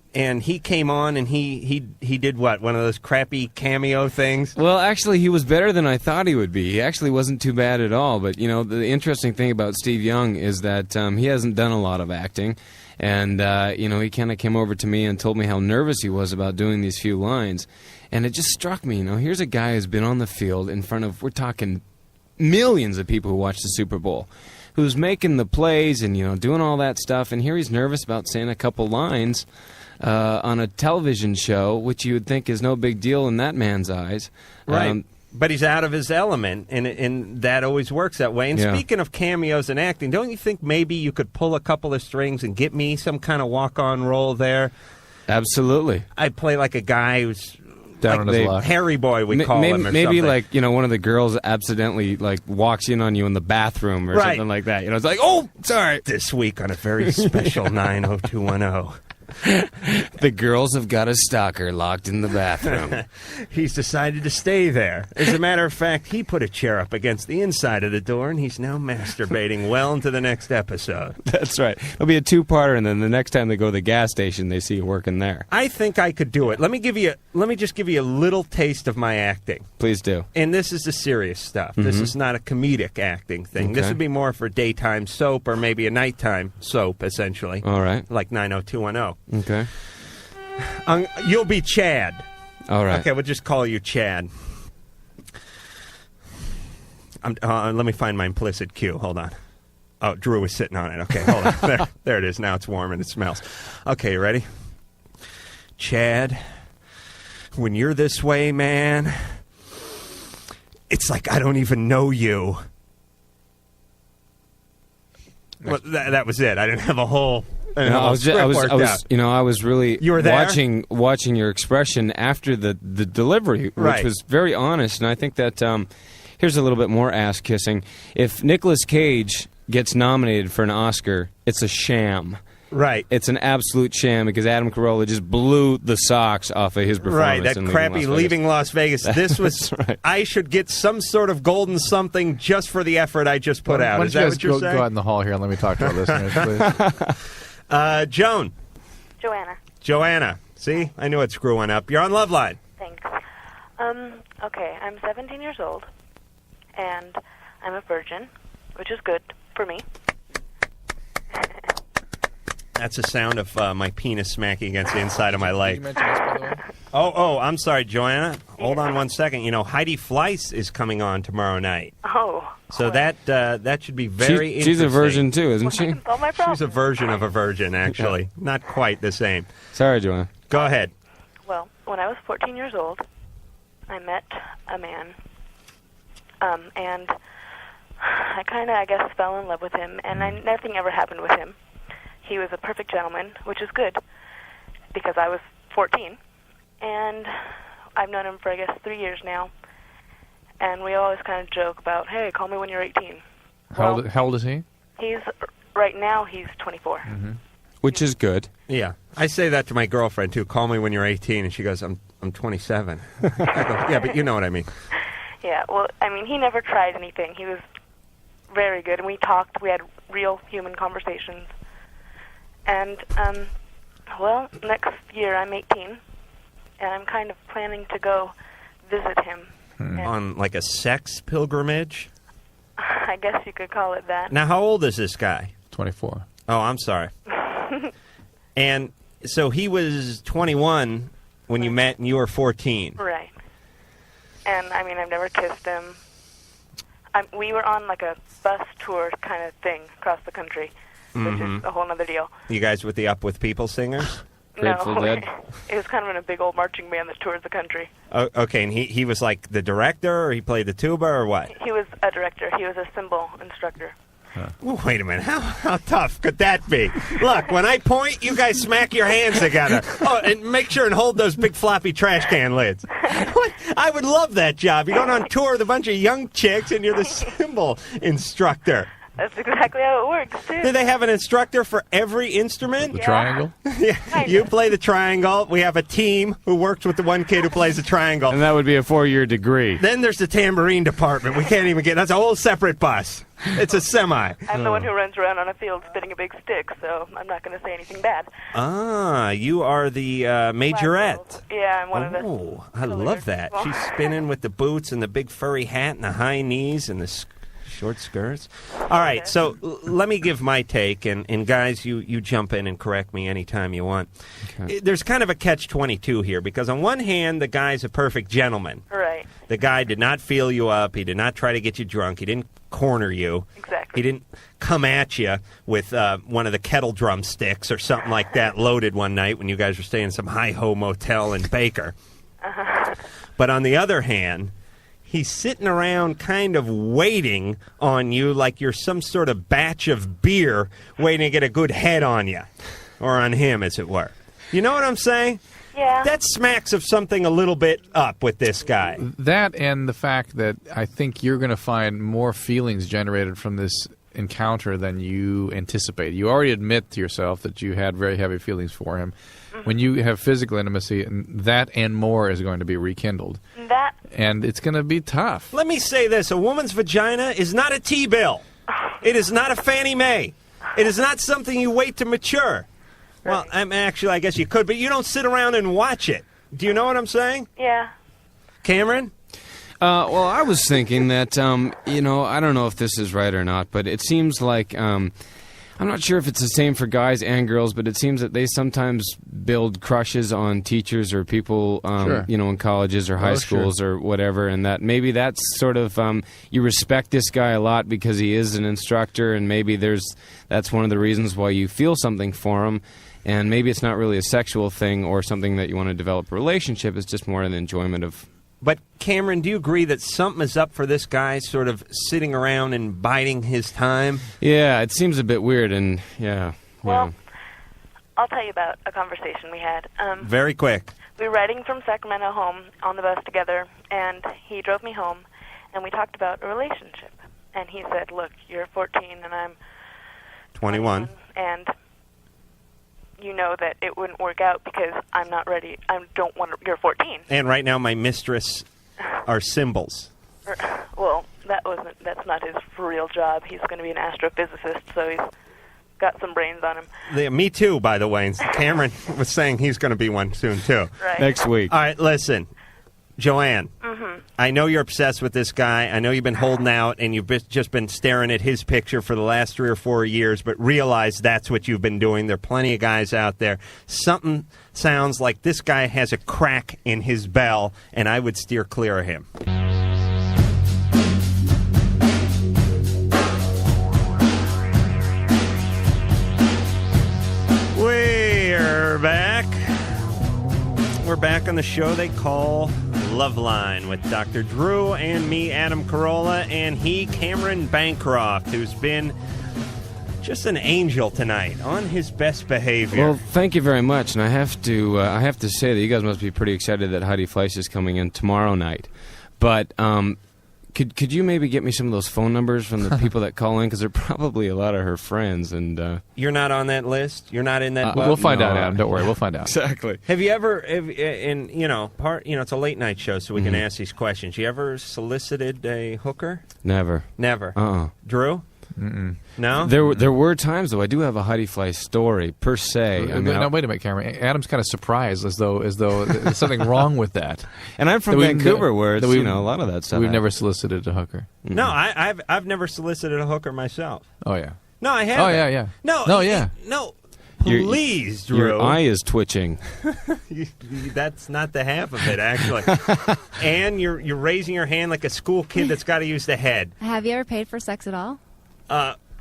he came on and he did what? One of those crappy cameo things? Well, actually, he was better than I thought he would be. He actually wasn't too bad at all. But, the interesting thing about Steve Young is that he hasn't done a lot of acting. And, he kind of came over to me and told me how nervous he was about doing these few lines. And it just struck me, here's a guy who's been on the field in front of, we're talking millions of people who watch the Super Bowl, who's making the plays and, doing all that stuff. And here he's nervous about saying a couple lines on a television show, which you would think is no big deal in that man's eyes. Right. But he's out of his element, and that always works that way. And speaking of cameos and acting, don't you think maybe you could pull a couple of strings and get me some kind of walk-on role there? Absolutely. I'd play like a guy who's down on his luck. Harry Boy, we call him, or maybe something. one of the girls accidentally walks in on you in the bathroom or something like that. It's like, oh, sorry. This week on a very special 90210. The girls have got a stalker locked in the bathroom. He's decided to stay there. As a matter of fact, he put a chair up against the inside of the door, and he's now masturbating well into the next episode. That's right. It'll be a two-parter, and then the next time they go to the gas station, they see you working there. I think I could do it. Let me just give you a little taste of my acting. Please do. And this is the serious stuff. Mm-hmm. This is not a comedic acting thing. Okay. This would be more for daytime soap or maybe a nighttime soap, essentially. All right. Like 90210. Okay. You'll be Chad. All right. Okay, we'll just call you Chad. Let me find my implicit cue. Hold on. Oh, Drew was sitting on it. Okay, hold on. There it is. Now it's warm and it smells. Okay, you ready? Chad, when you're this way, man, it's like I don't even know you. Well, that was it. I didn't have a whole... I was really you were there? watching your expression after the delivery, which was very honest, and I think that here's a little bit more ass kissing. If Nicolas Cage gets nominated for an Oscar, it's a sham. Right. It's an absolute sham because Adam Carolla just blew the socks off of his performance. Right, that crappy Leaving Las Vegas. This was, right. I should get some sort of golden something just for the effort I just put out. Is that what you're saying? Go out in the hall here and let me talk to our listeners, please. Joan. Joanna. See? I knew I'd screw one up. You're on Loveline. Thanks. Okay, I'm 17 years old, and I'm a virgin, which is good for me. That's the sound of my penis smacking against the inside of my leg. Oh, I'm sorry, Joanna. Hold on one second. Heidi Fleiss is coming on tomorrow night. Oh. So that should be very interesting. She's a virgin, too, isn't she? Solve my problem. She's a version of a virgin, actually. Yeah. Not quite the same. Sorry, Joanna. Go ahead. Well, when I was 14 years old, I met a man, and I kind of, I guess, fell in love with him, and nothing ever happened with him. He was a perfect gentleman, which is good, because I was 14, and I've known him for, I guess, 3 years now, and we always kind of joke about, hey, call me when you're 18. How old is he? Right now, he's 24. Mm-hmm. Which is good. Yeah. I say that to my girlfriend, too. Call me when you're 18, and she goes, I'm 27. I go, yeah, but you know what I mean. Yeah, well, I mean, he never tried anything. He was very good, and we talked. We had real human conversations. And, well, next year I'm 18, and I'm kind of planning to go visit him. On, like, a sex pilgrimage? I guess you could call it that. Now, how old is this guy? 24. Oh, I'm sorry. And so he was 21 when you met, and you were 14. Right. And, I mean, I've never kissed him. We were on, like, a bus tour kind of thing across the country, which is a whole other deal. You guys with the Up With People singers? Grateful Dead? It was kind of in a big old marching band that toured the country. Oh, okay, and he was like the director, or he played the tuba, or what? He was a director. He was a cymbal instructor. Well, wait a minute. How tough could that be? Look, when I point, you guys smack your hands together. Oh, and make sure and hold those big floppy trash can lids. What? I would love that job. You're going on tour with a bunch of young chicks, and you're the cymbal instructor. That's exactly how it works, too. Do they have an instructor for every instrument? The triangle? Yeah. You play the triangle. We have a team who works with the one kid who plays the triangle. And that would be a 4-year degree. Then there's the tambourine department. We can't even get... That's a whole separate bus. It's a semi. I'm the one who runs around on a field spinning a big stick, so I'm not going to say anything bad. Ah, you are the majorette. Yeah, I'm one of the... Oh, I love that. She's spinning with the boots and the big furry hat and the high knees and the short skirts. All right, so let me give my take, and guys, you jump in and correct me anytime you want. Okay. There's kind of a catch-22 here, because on one hand, the guy's a perfect gentleman. Right. The guy did not feel you up. He did not try to get you drunk. He didn't corner you. Exactly. He didn't come at you with one of the kettle drum sticks or something like that loaded one night when you guys were staying in some hi-ho motel in Baker. But on the other hand, he's sitting around kind of waiting on you like you're some sort of batch of beer waiting to get a good head on you. Or on him, as it were. You know what I'm saying? Yeah. That smacks of something a little bit up with this guy. That and the fact that I think you're going to find more feelings generated from this encounter than you anticipate. You already admit to yourself that you had very heavy feelings for him. When you have physical intimacy, that and more is going to be rekindled. And it's going to be tough. Let me say this. A woman's vagina is not a T-bill. It is not a Fannie Mae. It is not something you wait to mature. Well, actually, I guess you could, but you don't sit around and watch it. Do you know what I'm saying? Yeah. Cameron? Well, I was thinking that, I don't know if this is right or not, but it seems like, I'm not sure if it's the same for guys and girls, but it seems that they sometimes build crushes on teachers or people, Sure. In colleges or high schools or whatever, and that maybe that's sort of, you respect this guy a lot because he is an instructor, and maybe that's one of the reasons why you feel something for him. And maybe it's not really a sexual thing or something that you want to develop a relationship. It's just more an enjoyment of... But, Cameron, do you agree that something is up for this guy sort of sitting around and biding his time? Yeah, it seems a bit weird, and yeah. Well, I'll tell you about a conversation we had. Very quick. We were riding from Sacramento home on the bus together, and he drove me home, and we talked about a relationship. And he said, look, you're 14 and I'm 21. And you know that it wouldn't work out because I'm not ready. I don't want to, you're 14. And right now my mistress are symbols. Well, that's not his real job. He's going to be an astrophysicist, so he's got some brains on him. Me too, by the way. And Cameron was saying he's going to be one soon, too. Right. Next week. All right, listen. Joanne, I know you're obsessed with this guy. I know you've been holding out, and you've just been staring at his picture for the last 3 or 4 years, but realize that's what you've been doing. There are plenty of guys out there. Something sounds like this guy has a crack in his bell, and I would steer clear of him. We're back. We're back on the show they call Loveline with Dr. Drew and me, Adam Carolla, and he, Cameron Bancroft, who's been just an angel tonight, on his best behavior. Well, thank you very much, and I have to say that you guys must be pretty excited that Heidi Fleiss is coming in tomorrow night. But could you maybe get me some of those phone numbers from the people that call in, because they're probably a lot of her friends. And you're not on that list. You're not in that. We'll find out, Adam. Don't worry, we'll find out. Exactly. Have you ever, it's a late night show, so we can ask these questions. You ever solicited a hooker? Never. Never. Drew? Mm-mm. No? There were times, though. I do have a Heidi Fleiss story, per se. No, wait a minute, Cameron. Adam's kind of surprised as though there's something wrong with that. And I'm from Vancouver, where it's, a lot of that stuff. We've never solicited a hooker. Mm-hmm. No, I've never solicited a hooker myself. Oh, yeah. No, I haven't. Oh, yeah. No, yeah. No, please, Drew. Your eye is twitching. That's not the half of it, actually. And you're raising your hand like a school kid that's got to use the head. Have you ever paid for sex at all?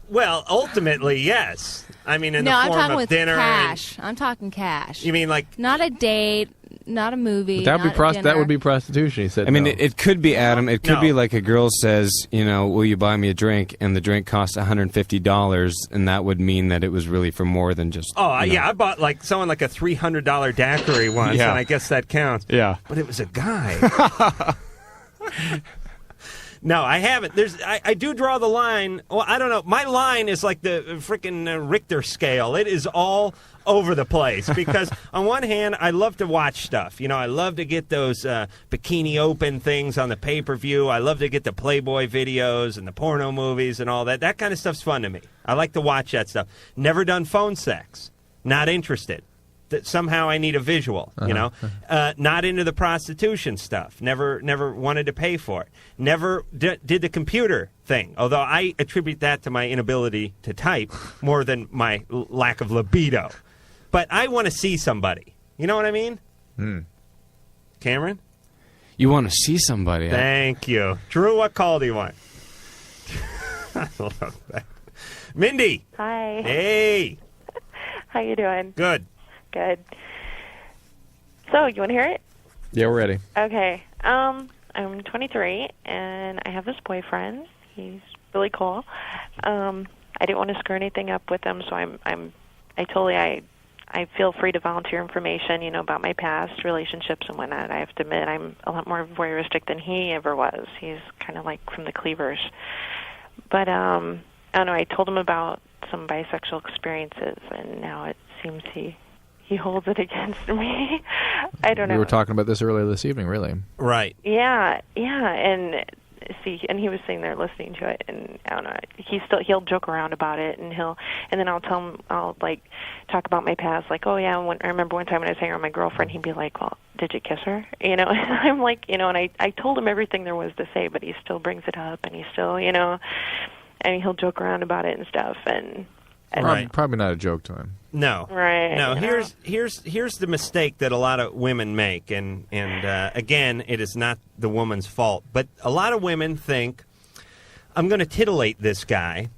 Well, ultimately, yes. I mean, in the I'm form talking of with dinner. cash. I'm talking cash. You mean like... Not a date, not a movie. That would not be a that would dinner. be prostitution. He said. I mean, no. it could be, Adam. It could No. be like a girl says, will you buy me a drink? And the drink costs $150, and that would mean that it was really for more than just. Oh, yeah, I bought someone like a $300 daiquiri once, Yeah. and I guess that counts. Yeah. But it was a guy. No, I haven't. I do draw the line. Well, I don't know. My line is like the freaking Richter scale. It is all over the place because on one hand, I love to watch stuff. I love to get those bikini open things on the pay-per-view. I love to get the Playboy videos and the porno movies and all that. That kind of stuff's fun to me. I like to watch that stuff. Never done phone sex. Not interested. That somehow I need a visual, not into the prostitution stuff. Never wanted to pay for it. Never did the computer thing, although I attribute that to my inability to type more than my lack of libido. But I want to see somebody. You know what I mean? Cameron? You want to see somebody. Thank you. Drew, what call do you want? I love that. Mindy. Hi. Hey. How you doing? Good. Good. So, you want to hear it? Yeah, we're ready. Okay. I'm 23, and I have this boyfriend. He's really cool. I didn't want to screw anything up with him, so I feel free to volunteer information, about my past relationships and whatnot. I have to admit, I'm a lot more voyeuristic than he ever was. He's kind of like from the Cleavers. But, I don't know, I told him about some bisexual experiences, and now it seems he holds it against me. I don't know. We were talking about this earlier this evening, really. Right. Yeah, and he was sitting there listening to it, and I don't know. He'll joke around about it, and then I'll tell him, I'll talk about my past, like, oh yeah, I remember one time when I was hanging around with my girlfriend, he'd be like, well, did you kiss her? And I'm like, and I told him everything there was to say, but he still brings it up, and he still, and he'll joke around about it and stuff, and probably not a joke to him. No. Right. No, here's the mistake that a lot of women make, and again, it is not the woman's fault, but a lot of women think, I'm going to titillate this guy,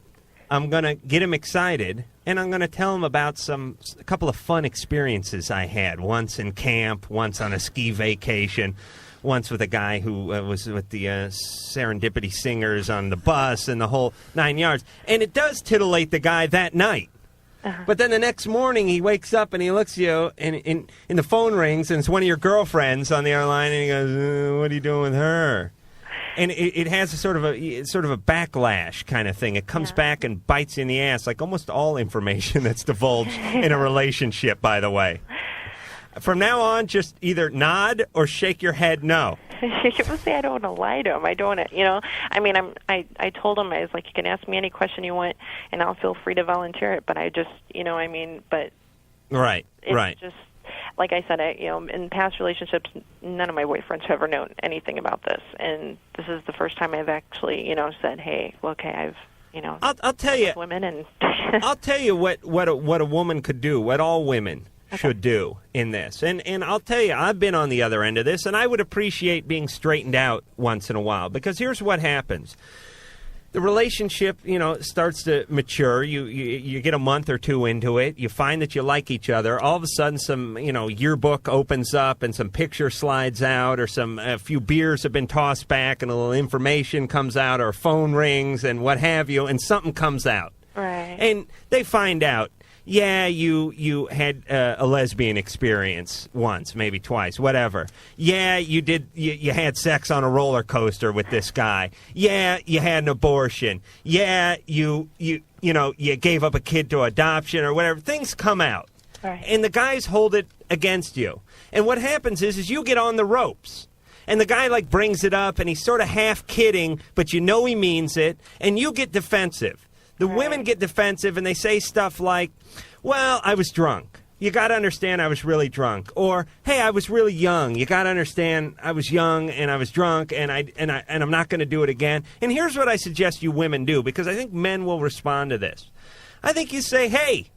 I'm going to get him excited, and I'm going to tell him about a couple of fun experiences I had, once in camp, once on a ski vacation, once with a guy who was with the Serendipity Singers on the bus and the whole 9 yards. And it does titillate the guy that night. But then the next morning he wakes up and he looks at you and the phone rings and it's one of your girlfriends on the other line and he goes, what are you doing with her? And it has a sort of a backlash kind of thing. It comes back and bites you in the ass, like almost all information that's divulged in a relationship, by the way. From now on, just either nod or shake your head no. See, I don't want to lie to him. I don't want to, I mean, I told him, I was like, you can ask me any question you want, and I'll feel free to volunteer it. But I just, but right, it's just like I said, in past relationships, none of my boyfriends have ever known anything about this, and this is the first time I've actually, said, hey, okay, I've. I'll tell you, women and I'll tell you what a woman could do, what all women should do in this. And I'll tell you, I've been on the other end of this, and I would appreciate being straightened out once in a while, because here's what happens. The relationship, starts to mature. You get a month or two into it. You find that you like each other. All of a sudden, some, yearbook opens up and some picture slides out, or a few beers have been tossed back and a little information comes out, or phone rings and what have you, and something comes out. Right. And they find out, yeah, you had a lesbian experience once, maybe twice, whatever. Yeah, you had sex on a roller coaster with this guy. Yeah, you had an abortion. Yeah, you gave up a kid to adoption or whatever. Things come out. Right. And the guys hold it against you. And what happens is you get on the ropes. And the guy brings it up and he's sort of half kidding, but he means it, and you get defensive. The women get defensive, and they say stuff like, well, I was drunk. You got to understand I was really drunk. Or, hey, I was really young. You got to understand I was young, and I was drunk, and I'm not going to do it again. And here's what I suggest you women do, because I think men will respond to this. I think you say, hey,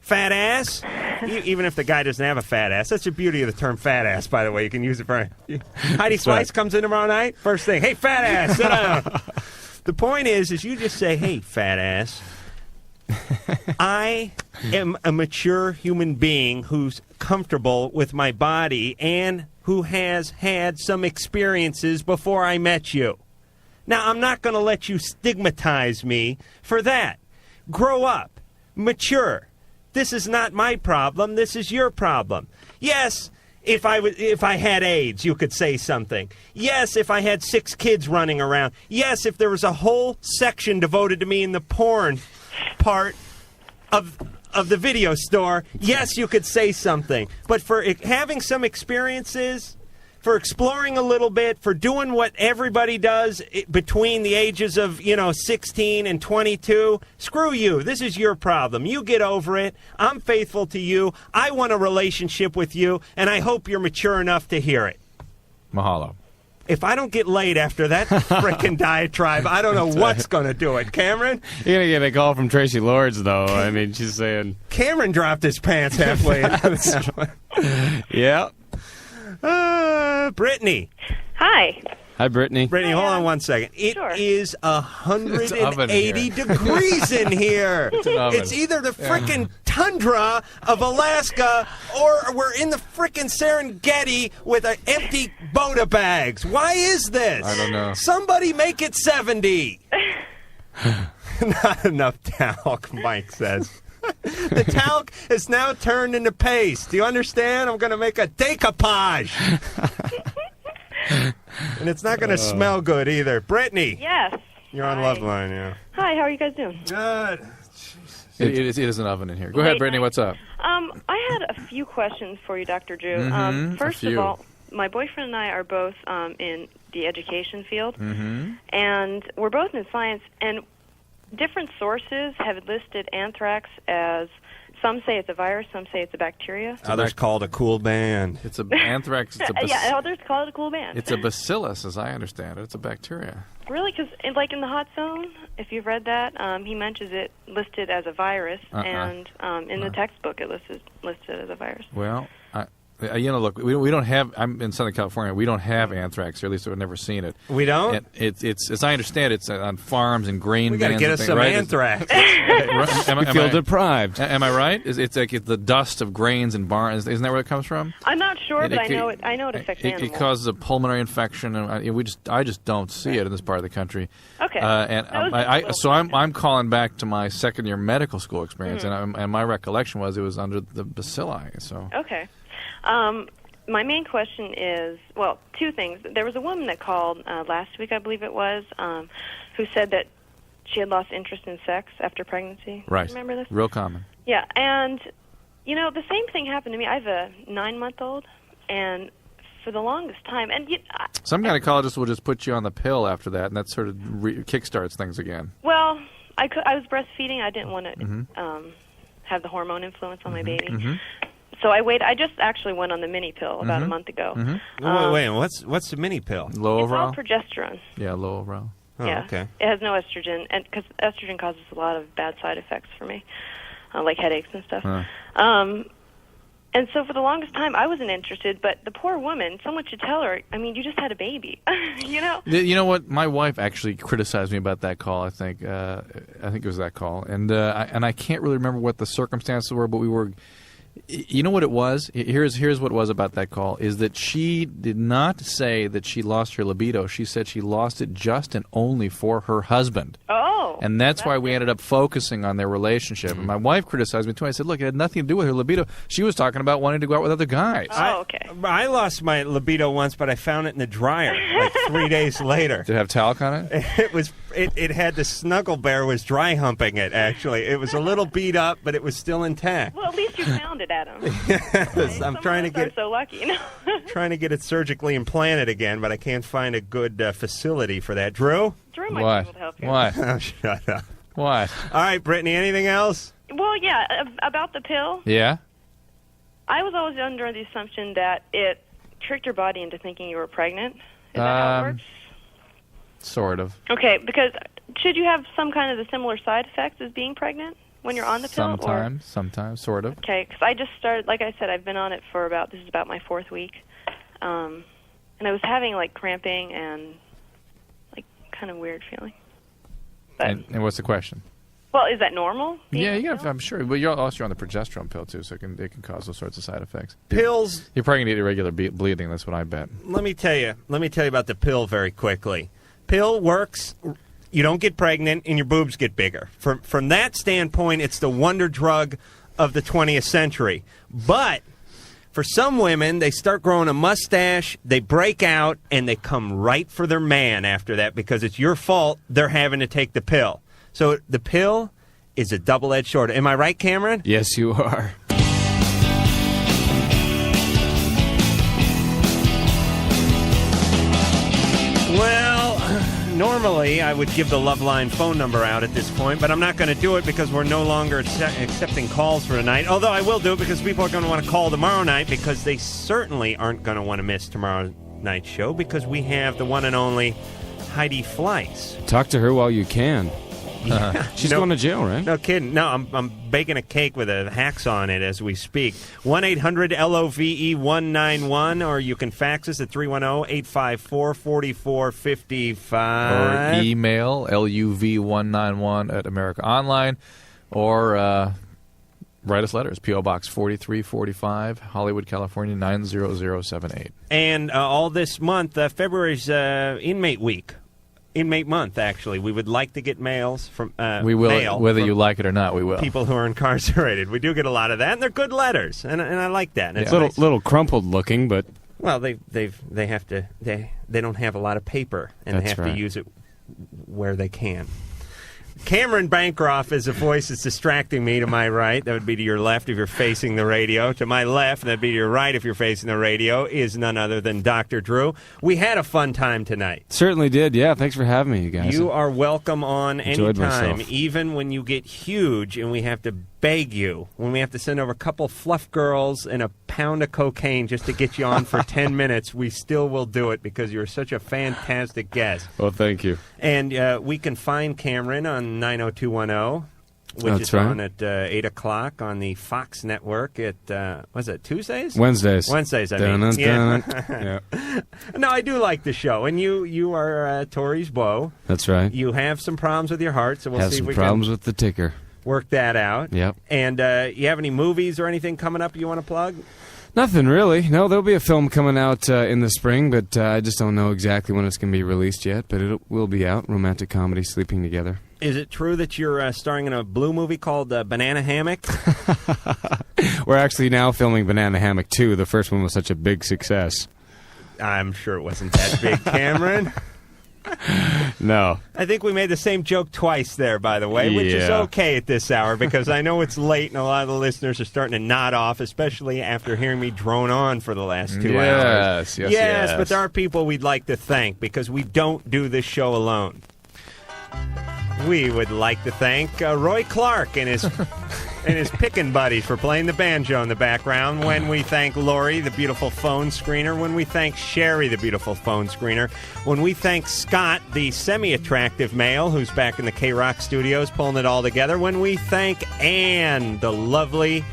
fat ass, even if the guy doesn't have a fat ass. That's the beauty of the term fat ass, by the way. You can use it for... Heidi Slice comes in tomorrow night. First thing, hey, fat ass, sit down. The point is you just say, hey, fat ass, I am a mature human being who's comfortable with my body and who has had some experiences before I met you. Now, I'm not going to let you stigmatize me for that. Grow up. Mature. This is not my problem. This is your problem. Yes, if I had AIDS, you could say something. Yes, if I had 6 kids running around. Yes, if there was a whole section devoted to me in the porn part of the video store, yes, you could say something. But for having some experiences, for exploring a little bit, for doing what everybody does between the ages of, 16 and 22, screw you. This is your problem. You get over it. I'm faithful to you. I want a relationship with you, and I hope you're mature enough to hear it. Mahalo. If I don't get laid after that frickin' diatribe, I don't know what's going to do it. Cameron? You're going to get a call from Tracy Lords, though. I mean, she's saying... Cameron dropped his pants halfway. Yeah. Brittany. Hi. Hi, Brittany. Brittany, hold on one second. It is 180 degrees in here. It's either the frickin' tundra of Alaska or we're in the frickin' Serengeti with empty Boda bags. Why is this? I don't know. Somebody make it 70. Not enough talc, Mike says. The talc is now turned into paste. Do you understand? I'm going to make a decoupage. And it's not going to smell good either. Brittany. Yes. You're on Loveline, yeah. Hi, how are you guys doing? Good. It is an oven in here. Go ahead, Brittany. What's up? I had a few questions for you, Dr. Drew. Mm-hmm. First of all, my boyfriend and I are both in the education field, and we're both in science, and different sources have listed anthrax as, some say it's a virus, some say it's a bacteria. Others call it a cool band. It's a anthrax. It's a yeah, others call it a cool band. It's a bacillus, as I understand it. It's a bacteria. Really? Because, like in the Hot Zone, if you've read that, he mentions it listed as a virus, and in the textbook it listed as a virus. Well, look, we don't have. I'm in Southern California. We don't have anthrax here. At least I've never seen it. We don't. And it's as I understand, it's on farms and grain. We got to get us some anthrax. We feel deprived. Am I right? It's like the dust of grains and barns. Isn't that where it comes from? I'm not sure, but I know it affects animals. It causes a pulmonary infection, and I just don't see it in this part of the country. Okay. I'm calling back to my second-year medical school experience, and my recollection was it was under the bacilli. So. Okay. My main question is, well, two things. There was a woman that called last week, I believe it was, who said that she had lost interest in sex after pregnancy. Right. Remember this? Real common. Yeah, and, the same thing happened to me. I have a 9-month-old, and for the longest time, and some gynecologist will just put you on the pill after that, and that sort of kickstarts things again. Well, I was breastfeeding. I didn't want to have the hormone influence on my baby. So I waited. I just actually went on the mini pill about a month ago. Wait, what's the mini pill? Low overall? It's all progesterone. Yeah, low overall. Oh, yeah. Okay. It has no estrogen, and because estrogen causes a lot of bad side effects for me, like headaches and stuff. And so for the longest time, I wasn't interested. But the poor woman, someone should tell her. I mean, you just had a baby, You know what? My wife actually criticized me about that call. I think it was that call, and I can't really remember what the circumstances were, but we were. You know what it was? Here's what it was about that call, is that she did not say that she lost her libido. She said she lost it just and only for her husband. Oh. And that's why we ended up focusing on their relationship. And my wife criticized me, too. I said, look, it had nothing to do with her libido. She was talking about wanting to go out with other guys. Oh, okay. I lost my libido once, but I found it in the dryer like 3 days later. Did it have talc on it? It had the snuggle bear was dry humping it, actually. It was a little beat up, but it was still intact. Well, at least you found it, Adam. Yes, I'm trying to get. I'm so lucky, Trying to get it surgically implanted again, but I can't find a good facility for that. Drew might be able to help you. What? Oh, shut up. What? All right, Brittany. Anything else? Well, yeah. About the pill. Yeah. I was always under the assumption that it tricked your body into thinking you were pregnant. Is that how it works? Sort of. Okay, because should you have some kind of the similar side effects as being pregnant when you're on the pill? Sometimes, sort of. Okay, because I just started, like I said, I've been on it for this is about my 4th week. And I was having, like, cramping and, like, kind of weird feeling. But And what's the question? Well, is that normal? Yeah, I'm sure. But you're also on the progesterone pill too, so it can cause all sorts of side effects. Pills. You're probably gonna need irregular bleeding. That's what I bet. Let me tell you about the pill very quickly. Pill works. You don't get pregnant, and your boobs get bigger. From that standpoint, it's the wonder drug of the 20th century. But for some women, they start growing a mustache, they break out, and they come right for their man after that because it's your fault they're having to take the pill. So the pill is a double-edged sword. Am I right, Cameron? Yes, you are. Well, normally I would give the Loveline phone number out at this point, but I'm not going to do it because we're no longer accepting calls for tonight. Although I will do it because people are going to want to call tomorrow night because they certainly aren't going to want to miss tomorrow night's show because we have the one and only Heidi Fleiss. Talk to her while you can. Yeah. She's going to jail, right? No kidding. No, I'm baking a cake with a hacksaw on it as we speak. 1-800-LOVE-191, or you can fax us at 310-854-4455. Or email LUV191 at America Online, or write us letters. P.O. Box 4345, Hollywood, California, 90078. And all this month, February's Inmate Week. Inmate month, actually. We would like to get mails from we will, mail whether from you like it or not. We will. People who are incarcerated. We do get a lot of that, and they're good letters, and I like that. And it's little crumpled looking, but well, they don't have a lot of paper, and they have to use it where they can. Cameron Bancroft is a voice that's distracting me to my right. That would be to your left if you're facing the radio. To my left, that'd be to your right if you're facing the radio, is none other than Dr. Drew. We had a fun time tonight. Certainly did, yeah. Thanks for having me, you guys. You are welcome on Enjoyed anytime, myself. even when you get huge and we have to beg you, when we have to send over a couple fluff girls and a pound of cocaine just to get you on for 10 minutes, we still will do it because you're such a fantastic guest. Well, thank you. And we can find Cameron on 90210, which That's is right. on at 8 o'clock on the Fox Network at, was it Tuesdays? Wednesdays. Wednesdays, I mean. Yeah. No, I do like the show. And you are Tori's beau. That's right. You have some problems with your heart, so we'll Have see if some we problems can with the ticker. work that out. Yep. And you have any movies or anything coming up you want to plug? Nothing really. No, there'll be a film coming out in the spring, but I just don't know exactly when it's going to be released yet. But it will be out. Romantic comedy, Sleeping Together. Is it true that you're starring in a blue movie called Banana Hammock? We're actually now filming Banana Hammock 2. The first one was such a big success. I'm sure it wasn't that big, Cameron. No. I think we made the same joke twice there, by the way, which is Yeah. okay at this hour because I know it's late and a lot of the listeners are starting to nod off, especially after hearing me drone on for the last 2 hours. Yes. But there are people we'd like to thank because we don't do this show alone. We would like to thank Roy Clark and his and his pickin' buddies for playing the banjo in the background. When we thank Lori, the beautiful phone screener. When we thank Sherry, the beautiful phone screener. When we thank Scott, the semi-attractive male who's back in the K-Rock studios pulling it all together. When we thank Ann, the lovely,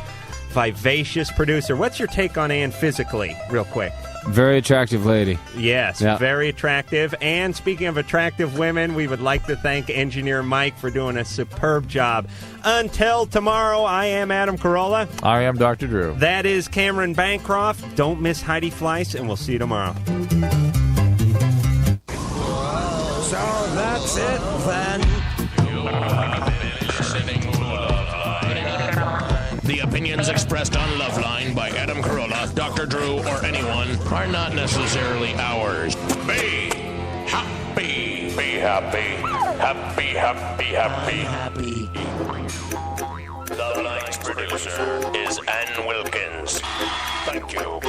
vivacious producer. What's your take on Ann physically, real quick? Very attractive lady. Yes, Yeah. very attractive. And speaking of attractive women, we would like to thank Engineer Mike for doing a superb job. Until tomorrow, I am Adam Carolla. I am Dr. Drew. That is Cameron Bancroft. Don't miss Heidi Fleiss, and we'll see you tomorrow. So that's it then. The opinions expressed on Loveline by Adam Carolla, Dr. Drew, or anyone are not necessarily ours. Be happy. Be happy. Happy, happy, happy. Loveline's producer is Ann Wilkins. Thank you.